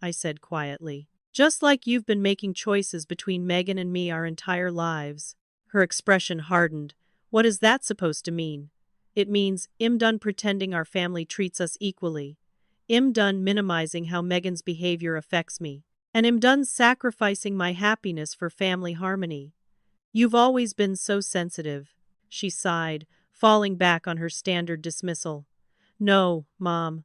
Speaker 1: I said quietly. "Just like you've been making choices between Megan and me our entire lives." Her expression hardened. "What is that supposed to mean?" "It means I'm done pretending our family treats us equally. I'm done minimizing how Megan's behavior affects me. And I'm done sacrificing my happiness for family harmony. You've always been so sensitive." She sighed, falling back on her standard dismissal. "No, Mom.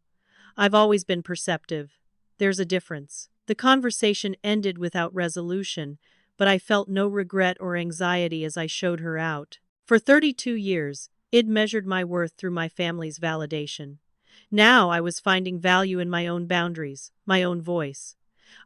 Speaker 1: I've always been perceptive. There's a difference." The conversation ended without resolution, but I felt no regret or anxiety as I showed her out. For 32 years, I'd measured my worth through my family's validation. Now I was finding value in my own boundaries, my own voice.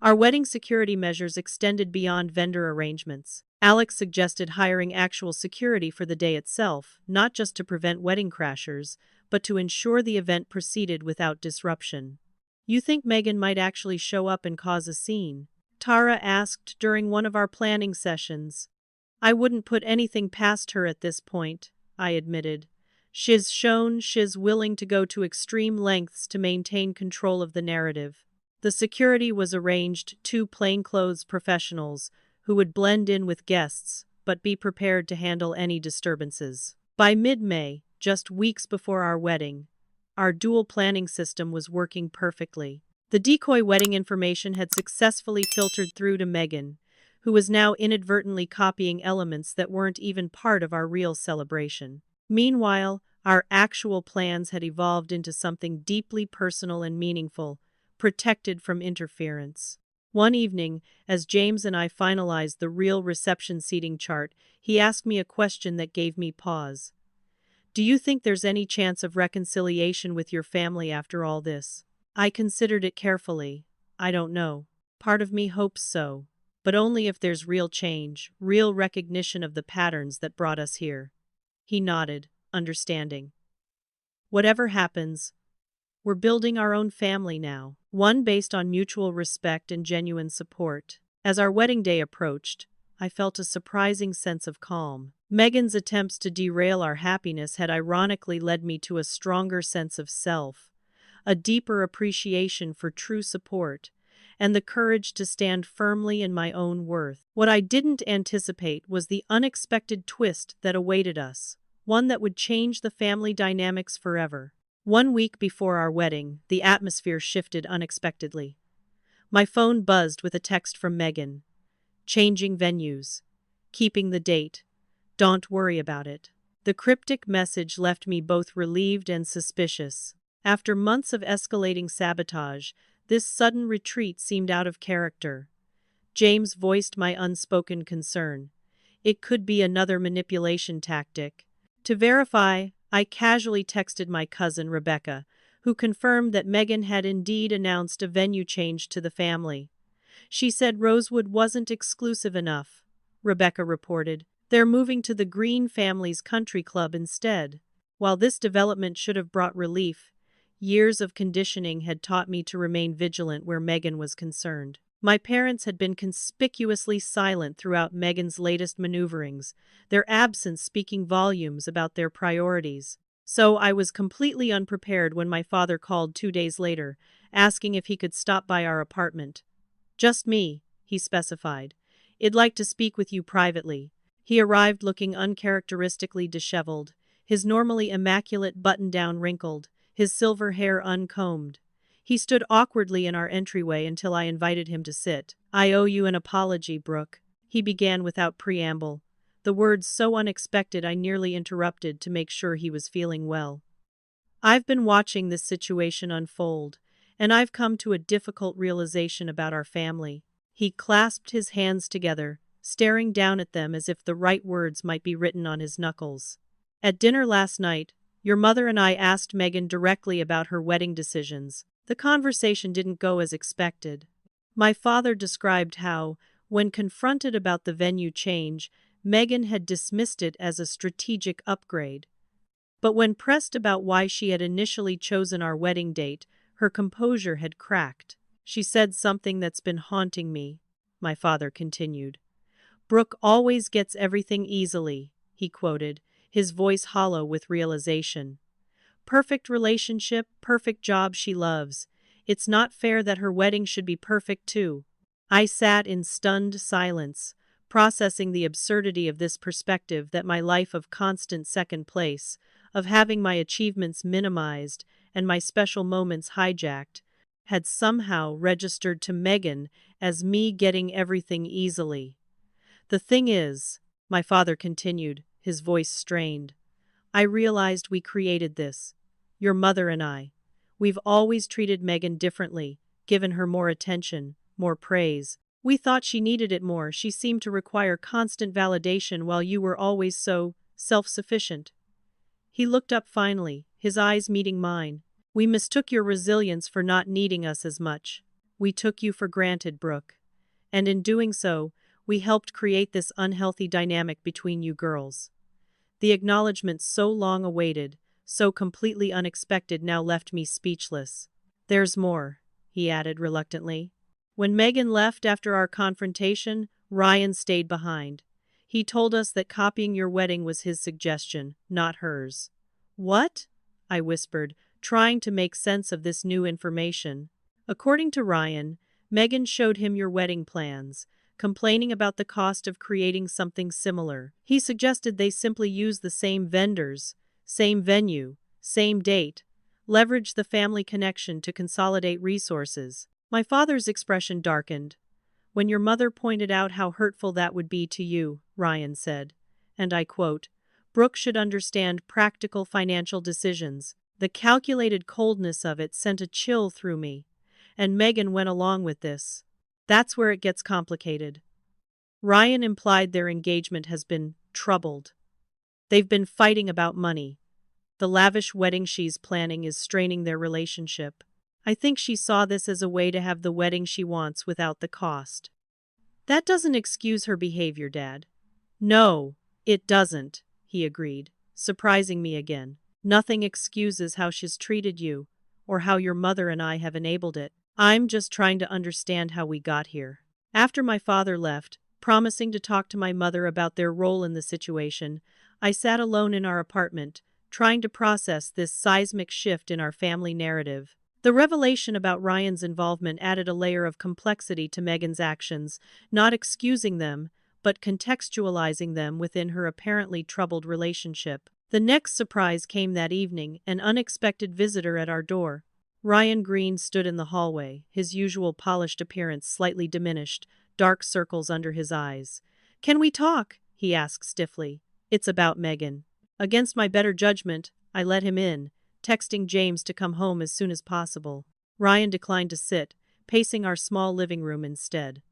Speaker 1: Our wedding security measures extended beyond vendor arrangements. Alex suggested hiring actual security for the day itself, not just to prevent wedding crashers, but to ensure the event proceeded without disruption. "You think Megan might actually show up and cause a scene?" Tara asked during one of our planning sessions. "I wouldn't put anything past her at this point," I admitted. "She's shown she's willing to go to extreme lengths to maintain control of the narrative." The security was arranged 2 plainclothes professionals who would blend in with guests, but be prepared to handle any disturbances. By mid-May, just weeks before our wedding, our dual planning system was working perfectly. The decoy wedding information had successfully filtered through to Megan, who was now inadvertently copying elements that weren't even part of our real celebration. Meanwhile, our actual plans had evolved into something deeply personal and meaningful, protected from interference. One evening, as James and I finalized the real reception seating chart, he asked me a question that gave me pause. "Do you think there's any chance of reconciliation with your family after all this?" I considered it carefully. I don't know. Part of me hopes so. But only if there's real change, real recognition of the patterns that brought us here. He nodded, understanding. Whatever happens, we're building our own family now, one based on mutual respect and genuine support. As our wedding day approached, I felt a surprising sense of calm. Megan's attempts to derail our happiness had ironically led me to a stronger sense of self, a deeper appreciation for true support, and the courage to stand firmly in my own worth. What I didn't anticipate was the unexpected twist that awaited us, one that would change the family dynamics forever. 1 week before our wedding, the atmosphere shifted unexpectedly. My phone buzzed with a text from Megan. "Changing venues. Keeping the date. Don't worry about it." The cryptic message left me both relieved and suspicious. After months of escalating sabotage, this sudden retreat seemed out of character. James voiced my unspoken concern. It could be another manipulation tactic. To verify, I casually texted my cousin Rebecca, who confirmed that Megan had indeed announced a venue change to the family. She said Rosewood wasn't exclusive enough, Rebecca reported. They're moving to the Green family's country club instead. While this development should have brought relief, years of conditioning had taught me to remain vigilant where Megan was concerned. My parents had been conspicuously silent throughout Megan's latest maneuverings, their absence speaking volumes about their priorities. So I was completely unprepared when my father called 2 days later, asking if he could stop by our apartment. "Just me," he specified. "I'd like to speak with you privately." He arrived looking uncharacteristically disheveled, his normally immaculate button-down wrinkled, his silver hair uncombed. He stood awkwardly in our entryway until I invited him to sit. "I owe you an apology, Brooke," he began without preamble, the words so unexpected I nearly interrupted to make sure he was feeling well. "I've been watching this situation unfold, and I've come to a difficult realization about our family." He clasped his hands together, staring down at them as if the right words might be written on his knuckles. "At dinner last night, your mother and I asked Megan directly about her wedding decisions. The conversation didn't go as expected." My father described how, when confronted about the venue change, Megan had dismissed it as a strategic upgrade. But when pressed about why she had initially chosen our wedding date, her composure had cracked. "She said something that's been haunting me," my father continued. "Brooke always gets everything easily," he quoted, his voice hollow with realization. "Perfect relationship, perfect job she loves. It's not fair that her wedding should be perfect too." I sat in stunned silence, processing the absurdity of this perspective that my life of constant second place, of having my achievements minimized and my special moments hijacked, had somehow registered to Megan as me getting everything easily. "The thing is," my father continued, his voice strained, "I realized we created this. Your mother and I. We've always treated Megan differently, given her more attention, more praise. We thought she needed it more. She seemed to require constant validation while you were always so self-sufficient." He looked up finally, his eyes meeting mine. "We mistook your resilience for not needing us as much. We took you for granted, Brooke. And in doing so, we helped create this unhealthy dynamic between you girls." The acknowledgement so long awaited, so completely unexpected, now left me speechless. "There's more," he added reluctantly. "When Megan left after our confrontation, Ryan stayed behind. He told us that copying your wedding was his suggestion, not hers." "What?" I whispered, trying to make sense of this new information. "According to Ryan, Megan showed him your wedding plans, complaining about the cost of creating something similar. He suggested they simply use the same vendors, same venue, same date, leverage the family connection to consolidate resources. My father's expression darkened. When your mother pointed out how hurtful that would be to you, Ryan said, and I quote, Brooke should understand practical financial decisions. The calculated coldness of it sent a chill through me. And Megan went along with this. That's where it gets complicated. Ryan implied their engagement has been troubled. They've been fighting about money. The lavish wedding she's planning is straining their relationship. I think she saw this as a way to have the wedding she wants without the cost. That doesn't excuse her behavior, Dad. No, it doesn't, he agreed, surprising me again. Nothing excuses how she's treated you, or how your mother and I have enabled it. I'm just trying to understand how we got here. After my father left, promising to talk to my mother about their role in the situation, I sat alone in our apartment, trying to process this seismic shift in our family narrative. The revelation about Ryan's involvement added a layer of complexity to Megan's actions, not excusing them, but contextualizing them within her apparently troubled relationship. The next surprise came that evening, an unexpected visitor at our door. Ryan Green stood in the hallway, his usual polished appearance slightly diminished, dark circles under his eyes. "Can we talk?" he asked stiffly. "It's about Megan." Against my better judgment, I let him in, texting James to come home as soon as possible. Ryan declined to sit, pacing our small living room instead.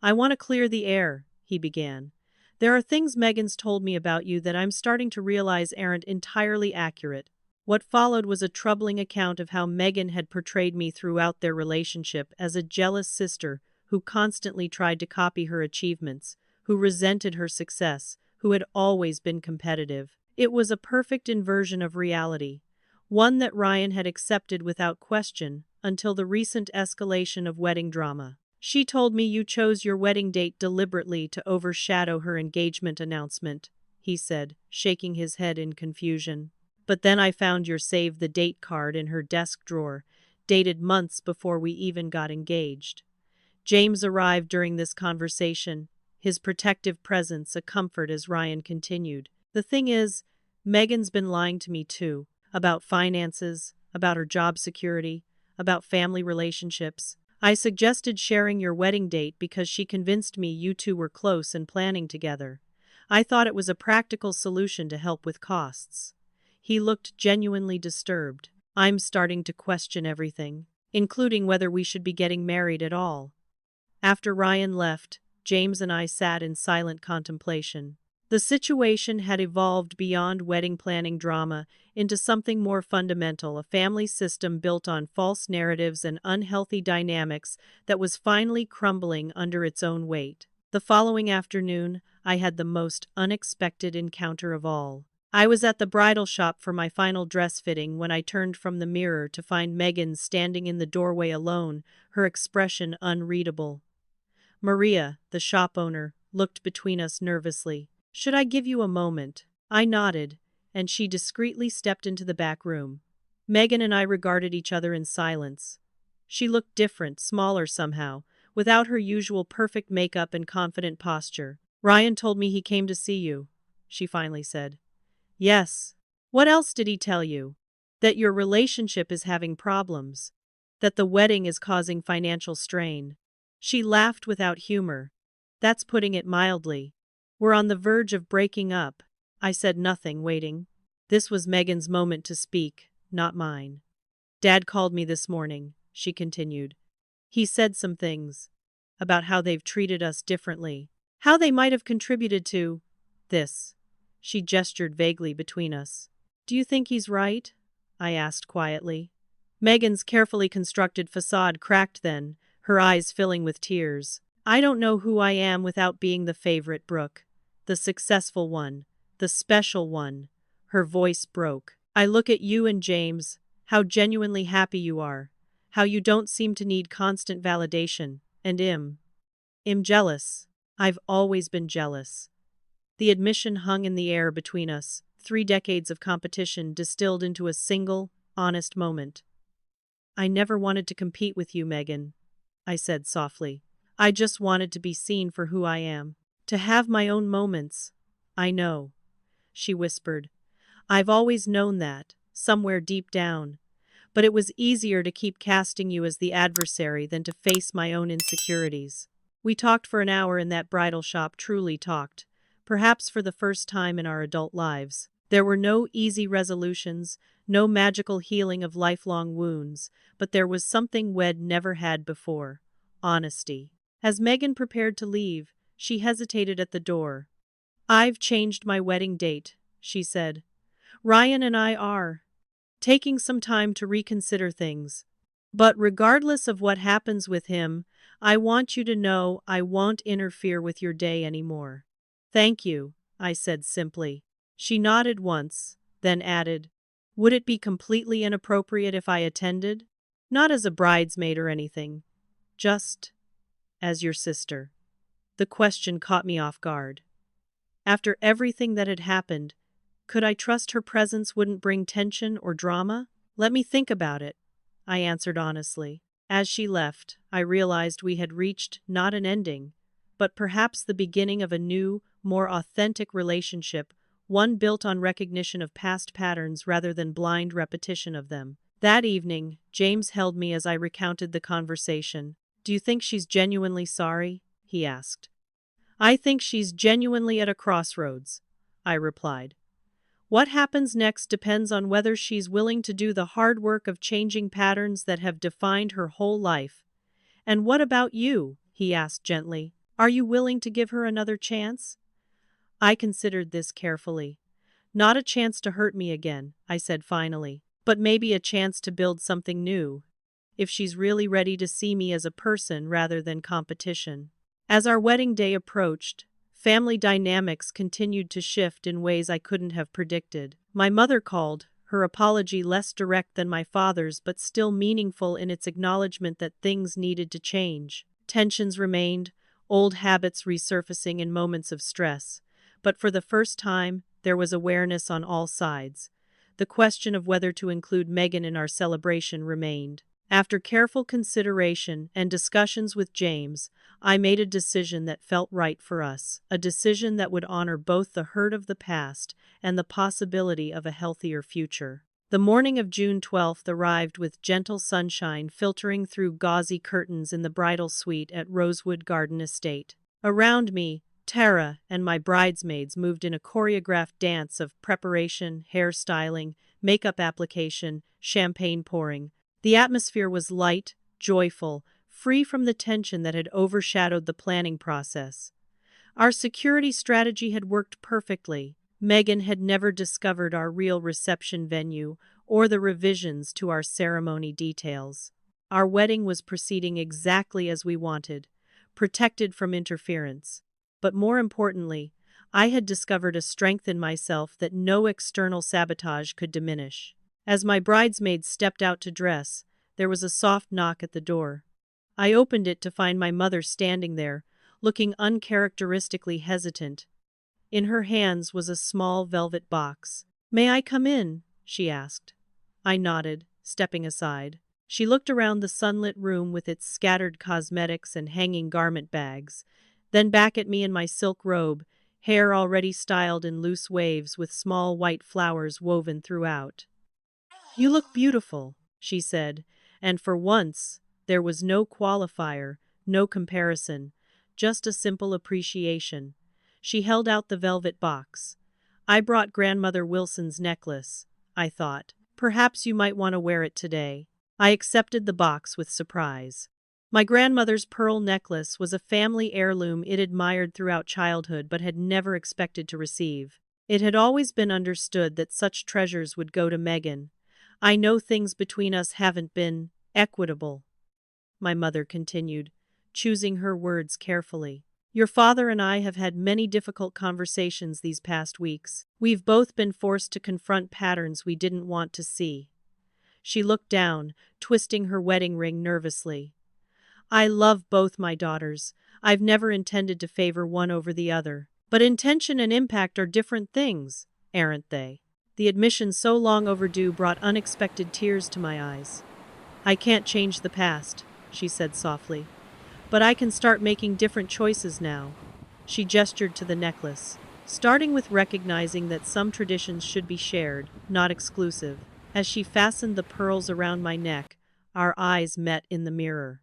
Speaker 1: "I want to clear the air," he began. "There are things Megan's told me about you that I'm starting to realize aren't entirely accurate." What followed was a troubling account of how Megan had portrayed me throughout their relationship as a jealous sister who constantly tried to copy her achievements, who resented her success, who had always been competitive. It was a perfect inversion of reality, one that Ryan had accepted without question until the recent escalation of wedding drama. "She told me you chose your wedding date deliberately to overshadow her engagement announcement," he said, shaking his head in confusion. "But then I found your save the date card in her desk drawer, dated months before we even got engaged." James arrived during this conversation, his protective presence a comfort as Ryan continued. "The thing is, Megan's been lying to me too, about finances, about her job security, about family relationships. I suggested sharing your wedding date because she convinced me you two were close and planning together. I thought it was a practical solution to help with costs." He looked genuinely disturbed. "I'm starting to question everything, including whether we should be getting married at all." After Ryan left, James and I sat in silent contemplation. The situation had evolved beyond wedding planning drama into something more fundamental, a family system built on false narratives and unhealthy dynamics that was finally crumbling under its own weight. The following afternoon, I had the most unexpected encounter of all. I was at the bridal shop for my final dress fitting when I turned from the mirror to find Megan standing in the doorway alone, her expression unreadable. Maria, the shop owner, looked between us nervously. "Should I give you a moment?" I nodded, and she discreetly stepped into the back room. Megan and I regarded each other in silence. She looked different, smaller somehow, without her usual perfect makeup and confident posture. "Ryan told me he came to see you," she finally said. "Yes. What else did he tell you?" "That your relationship is having problems. That the wedding is causing financial strain." She laughed without humor. "That's putting it mildly. We're on the verge of breaking up." I said nothing, waiting. This was Megan's moment to speak, not mine. "Dad called me this morning," she continued. "He said some things about how they've treated us differently, how they might have contributed to this." She gestured vaguely between us. "Do you think he's right?" I asked quietly. Megan's carefully constructed facade cracked then, her eyes filling with tears. "I don't know who I am without being the favorite, Brooke. The successful one. The special one." Her voice broke. "I look at you and James, how genuinely happy you are, how you don't seem to need constant validation, and I'm jealous. I've always been jealous." The admission hung in the air between us, 3 decades of competition distilled into a single, honest moment. "I never wanted to compete with you, Megan," I said softly. I just wanted to be seen for who I am. To have my own moments. I know, she whispered. I've always known that, somewhere deep down. But it was easier to keep casting you as the adversary than to face my own insecurities. We talked for an hour in that bridal shop, truly talked, perhaps for the first time in our adult lives. There were no easy resolutions, no magical healing of lifelong wounds, but there was something Wed never had before: honesty. As Megan prepared to leave, she hesitated at the door. I've changed my wedding date, she said. Ryan and I are taking some time to reconsider things. But regardless of what happens with him, I want you to know I won't interfere with your day anymore. Thank you, I said simply. She nodded once, then added, would it be completely inappropriate if I attended? Not as a bridesmaid or anything. Just as your sister. The question caught me off guard. After everything that had happened, could I trust her presence wouldn't bring tension or drama? Let me think about it, I answered honestly. As she left, I realized we had reached not an ending, but perhaps the beginning of a new, more authentic relationship, one built on recognition of past patterns rather than blind repetition of them. That evening, James held me as I recounted the conversation. Do you think she's genuinely sorry? He asked. I think she's genuinely at a crossroads, I replied. What happens next depends on whether she's willing to do the hard work of changing patterns that have defined her whole life. And what about you? He asked gently. Are you willing to give her another chance? I considered this carefully. Not a chance to hurt me again, I said finally, but maybe a chance to build something new, if she's really ready to see me as a person rather than competition. As our wedding day approached, family dynamics continued to shift in ways I couldn't have predicted. My mother called, her apology less direct than my father's but still meaningful in its acknowledgement that things needed to change. Tensions remained, old habits resurfacing in moments of stress. But for the first time, there was awareness on all sides. The question of whether to include Megan in our celebration remained. After careful consideration and discussions with James, I made a decision that felt right for us, a decision that would honor both the hurt of the past and the possibility of a healthier future. The morning of June 12th arrived with gentle sunshine filtering through gauzy curtains in the bridal suite at Rosewood Garden Estate. Around me, Tara and my bridesmaids moved in a choreographed dance of preparation, hairstyling, makeup application, champagne pouring. The atmosphere was light, joyful, free from the tension that had overshadowed the planning process. Our security strategy had worked perfectly. Megan had never discovered our real reception venue or the revisions to our ceremony details. Our wedding was proceeding exactly as we wanted, protected from interference. But more importantly, I had discovered a strength in myself that no external sabotage could diminish. As my bridesmaids stepped out to dress, there was a soft knock at the door. I opened it to find my mother standing there, looking uncharacteristically hesitant. In her hands was a small velvet box. "May I come in?" she asked. I nodded, stepping aside. She looked around the sunlit room with its scattered cosmetics and hanging garment bags, then back at me in my silk robe, hair already styled in loose waves with small white flowers woven throughout. "You look beautiful," she said, and for once, there was no qualifier, no comparison, just a simple appreciation. She held out the velvet box. "I brought Grandmother Wilson's necklace," I thought. "Perhaps you might want to wear it today." I accepted the box with surprise. My grandmother's pearl necklace was a family heirloom it admired throughout childhood but had never expected to receive. It had always been understood that such treasures would go to Megan. "I know things between us haven't been equitable," my mother continued, choosing her words carefully. "Your father and I have had many difficult conversations these past weeks. We've both been forced to confront patterns we didn't want to see." She looked down, twisting her wedding ring nervously. "I love both my daughters. I've never intended to favor one over the other. But intention and impact are different things, aren't they?" The admission so long overdue brought unexpected tears to my eyes. "I can't change the past," she said softly. But I can start making different choices now. She gestured to the necklace, starting with recognizing that some traditions should be shared, not exclusive. As she fastened the pearls around my neck, our eyes met in the mirror.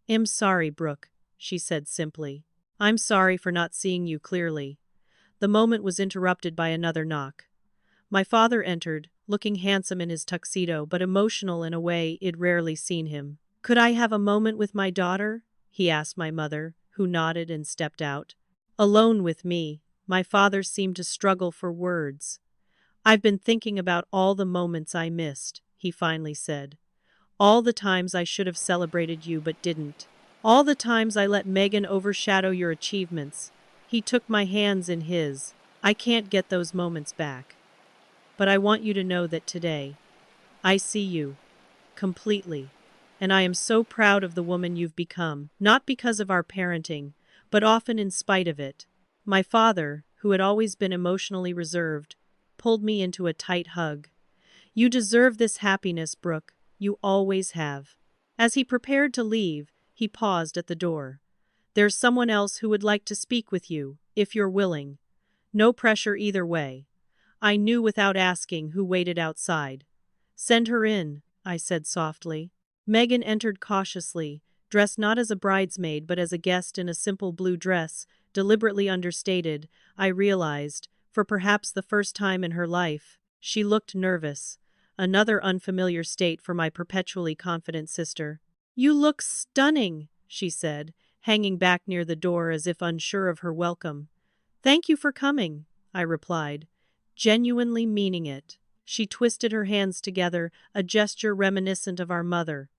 Speaker 1: "I'm sorry, Brooke," she said simply. "I'm sorry for not seeing you clearly." The moment was interrupted by another knock. My father entered, looking handsome in his tuxedo but emotional in a way I'd rarely seen him. "Could I have a moment with my daughter?" he asked my mother, who nodded and stepped out. "Alone with me." My father seemed to struggle for words. "I've been thinking about all the moments I missed," he finally said. "All the times I should have celebrated you but didn't. All the times I let Megan overshadow your achievements." He took my hands in his. "I can't get those moments back. But I want you to know that today, I see you. Completely. And I am so proud of the woman you've become, not because of our parenting, but often in spite of it." My father, who had always been emotionally reserved, pulled me into a tight hug. "You deserve this happiness, Brooke. You always have." As he prepared to leave, he paused at the door. "There's someone else who would like to speak with you, if you're willing. No pressure either way." I knew without asking who waited outside. "Send her in," I said softly. Megan entered cautiously, dressed not as a bridesmaid but as a guest in a simple blue dress, deliberately understated, I realized, for perhaps the first time in her life. She looked nervous, another unfamiliar state for my perpetually confident sister. "You look stunning," she said, hanging back near the door as if unsure of her welcome. "Thank you for coming," I replied, genuinely meaning it. She twisted her hands together, a gesture reminiscent of our mother.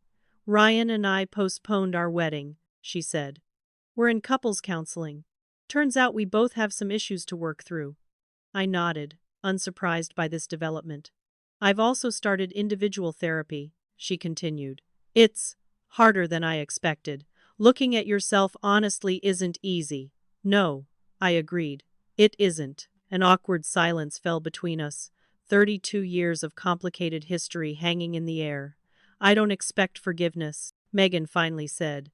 Speaker 1: "Ryan and I postponed our wedding," she said. "We're in couples counseling. Turns out we both have some issues to work through." I nodded, unsurprised by this development. "I've also started individual therapy," she continued. "It's harder than I expected. Looking at yourself honestly isn't easy." "No," I agreed. "It isn't." An awkward silence fell between us, 32 years of complicated history hanging in the air. "I don't expect forgiveness," Megan finally said.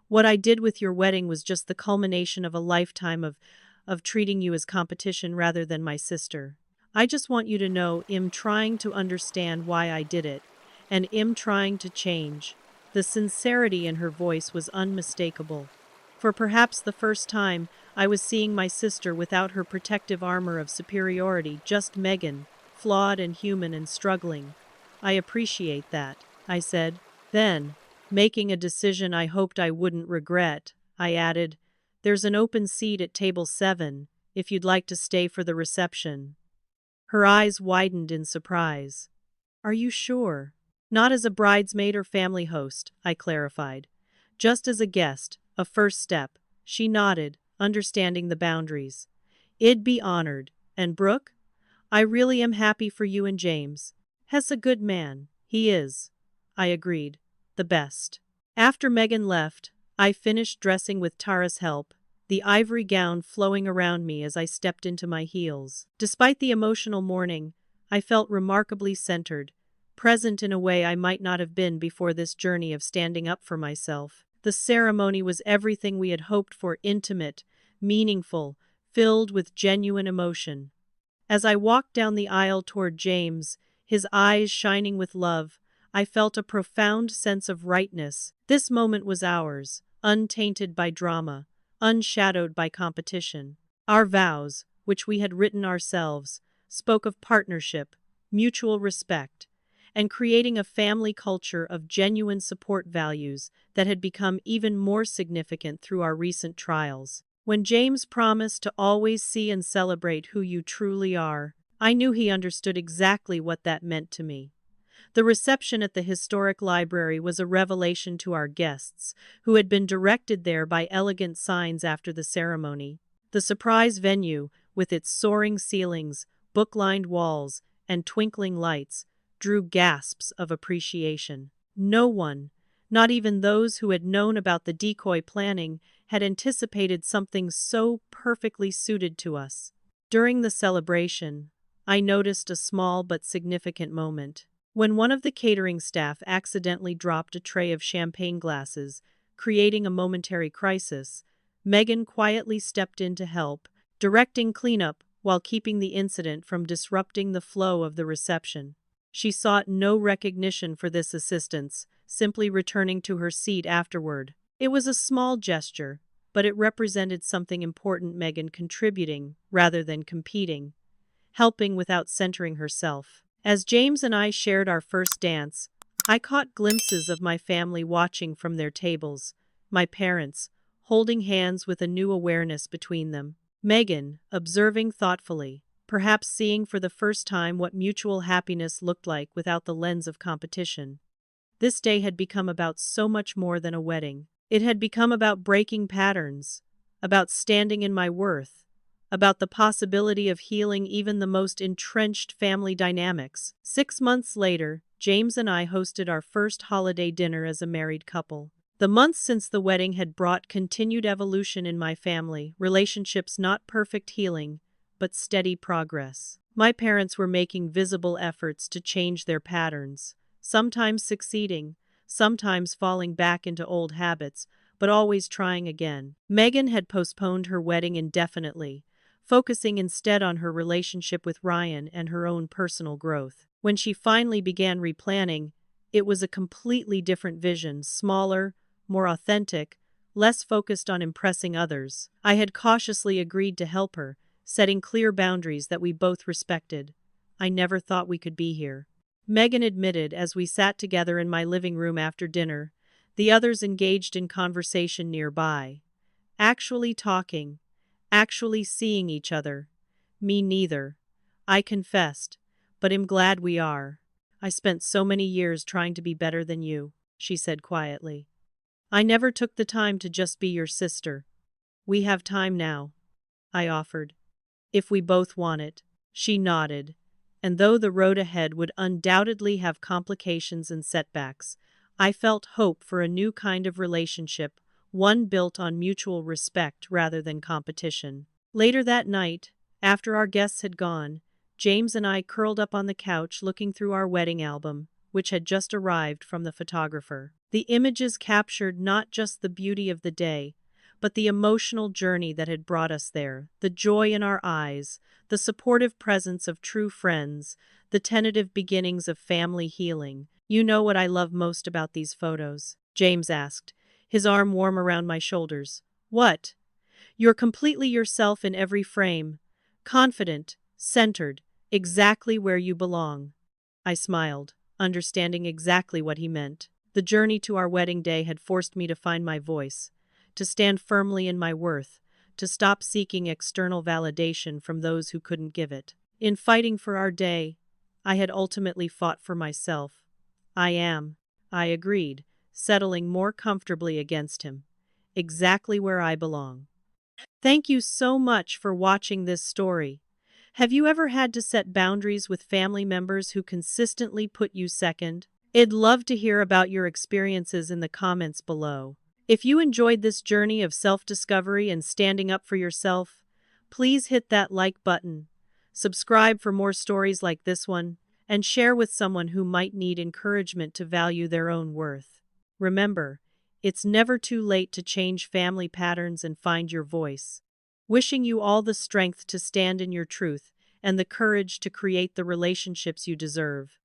Speaker 1: "What I did with your wedding was just the culmination of a lifetime of treating you as competition rather than my sister. I just want you to know I'm trying to understand why I did it, and I'm trying to change." The sincerity in her voice was unmistakable. For perhaps the first time, I was seeing my sister without her protective armor of superiority, just Megan, flawed and human and struggling. "I appreciate that," I said. Then, making a decision I hoped I wouldn't regret, I added, "There's an open seat at table 7, if you'd like to stay for the reception." Her eyes widened in surprise. "Are you sure?" "Not as a bridesmaid or family host," I clarified. "Just as a guest, a first step." She nodded, understanding the boundaries. "I'd be honored. And Brooke? I really am happy for you and James. He's a good man." "He is," I agreed. "The best." After Megan left, I finished dressing with Tara's help, the ivory gown flowing around me as I stepped into my heels. Despite the emotional morning, I felt remarkably centered, present in a way I might not have been before this journey of standing up for myself. The ceremony was everything we had hoped for: intimate, meaningful, filled with genuine emotion. As I walked down the aisle toward James, his eyes shining with love, I felt a profound sense of rightness. This moment was ours, untainted by drama, unshadowed by competition. Our vows, which we had written ourselves, spoke of partnership, mutual respect, and creating a family culture of genuine support values that had become even more significant through our recent trials. When James promised to always see and celebrate who you truly are, I knew he understood exactly what that meant to me. The reception at the historic library was a revelation to our guests, who had been directed there by elegant signs after the ceremony. The surprise venue, with its soaring ceilings, book-lined walls, and twinkling lights, drew gasps of appreciation. No one, not even those who had known about the decoy planning, had anticipated something so perfectly suited to us. During the celebration, I noticed a small but significant moment. When one of the catering staff accidentally dropped a tray of champagne glasses, creating a momentary crisis, Megan quietly stepped in to help, directing cleanup while keeping the incident from disrupting the flow of the reception. She sought no recognition for this assistance, simply returning to her seat afterward. It was a small gesture, but it represented something important: Megan contributing rather than competing, helping without centering herself. As James and I shared our first dance, I caught glimpses of my family watching from their tables, my parents, holding hands with a new awareness between them. Megan, observing thoughtfully, perhaps seeing for the first time what mutual happiness looked like without the lens of competition. This day had become about so much more than a wedding. It had become about breaking patterns, about standing in my worth, about the possibility of healing even the most entrenched family dynamics. 6 months later, James and I hosted our first holiday dinner as a married couple. The months since the wedding had brought continued evolution in my family, relationships not perfect healing, but steady progress. My parents were making visible efforts to change their patterns, sometimes succeeding, sometimes falling back into old habits, but always trying again. Megan had postponed her wedding indefinitely, focusing instead on her relationship with Ryan and her own personal growth. When she finally began replanning, it was a completely different vision: smaller, more authentic, less focused on impressing others. I had cautiously agreed to help her, setting clear boundaries that we both respected. I never thought we could be here, Megan admitted as we sat together in my living room after dinner, the others engaged in conversation nearby. Actually talking, actually seeing each other. Me neither, I confessed, but am glad we are. I spent so many years trying to be better than you, she said quietly. I never took the time to just be your sister. We have time now, I offered. If we both want it. She nodded, and though the road ahead would undoubtedly have complications and setbacks, I felt hope for a new kind of relationship, one built on mutual respect rather than competition. Later that night, after our guests had gone, James and I curled up on the couch looking through our wedding album, which had just arrived from the photographer. The images captured not just the beauty of the day, but the emotional journey that had brought us there, the joy in our eyes, the supportive presence of true friends, the tentative beginnings of family healing. You know what I love most about these photos? James asked, his arm warm around my shoulders. What? You're completely yourself in every frame, confident, centered, exactly where you belong. I smiled, understanding exactly what he meant. The journey to our wedding day had forced me to find my voice, to stand firmly in my worth, to stop seeking external validation from those who couldn't give it. In fighting for our day, I had ultimately fought for myself. I agreed, settling more comfortably against him. Exactly where I belong. Thank you so much for watching this story. Have you ever had to set boundaries with family members who consistently put you second? I'd love to hear about your experiences in the comments below. If you enjoyed this journey of self-discovery and standing up for yourself, please hit that like button, subscribe for more stories like this one, and share with someone who might need encouragement to value their own worth. Remember, it's never too late to change family patterns and find your voice. Wishing you all the strength to stand in your truth and the courage to create the relationships you deserve.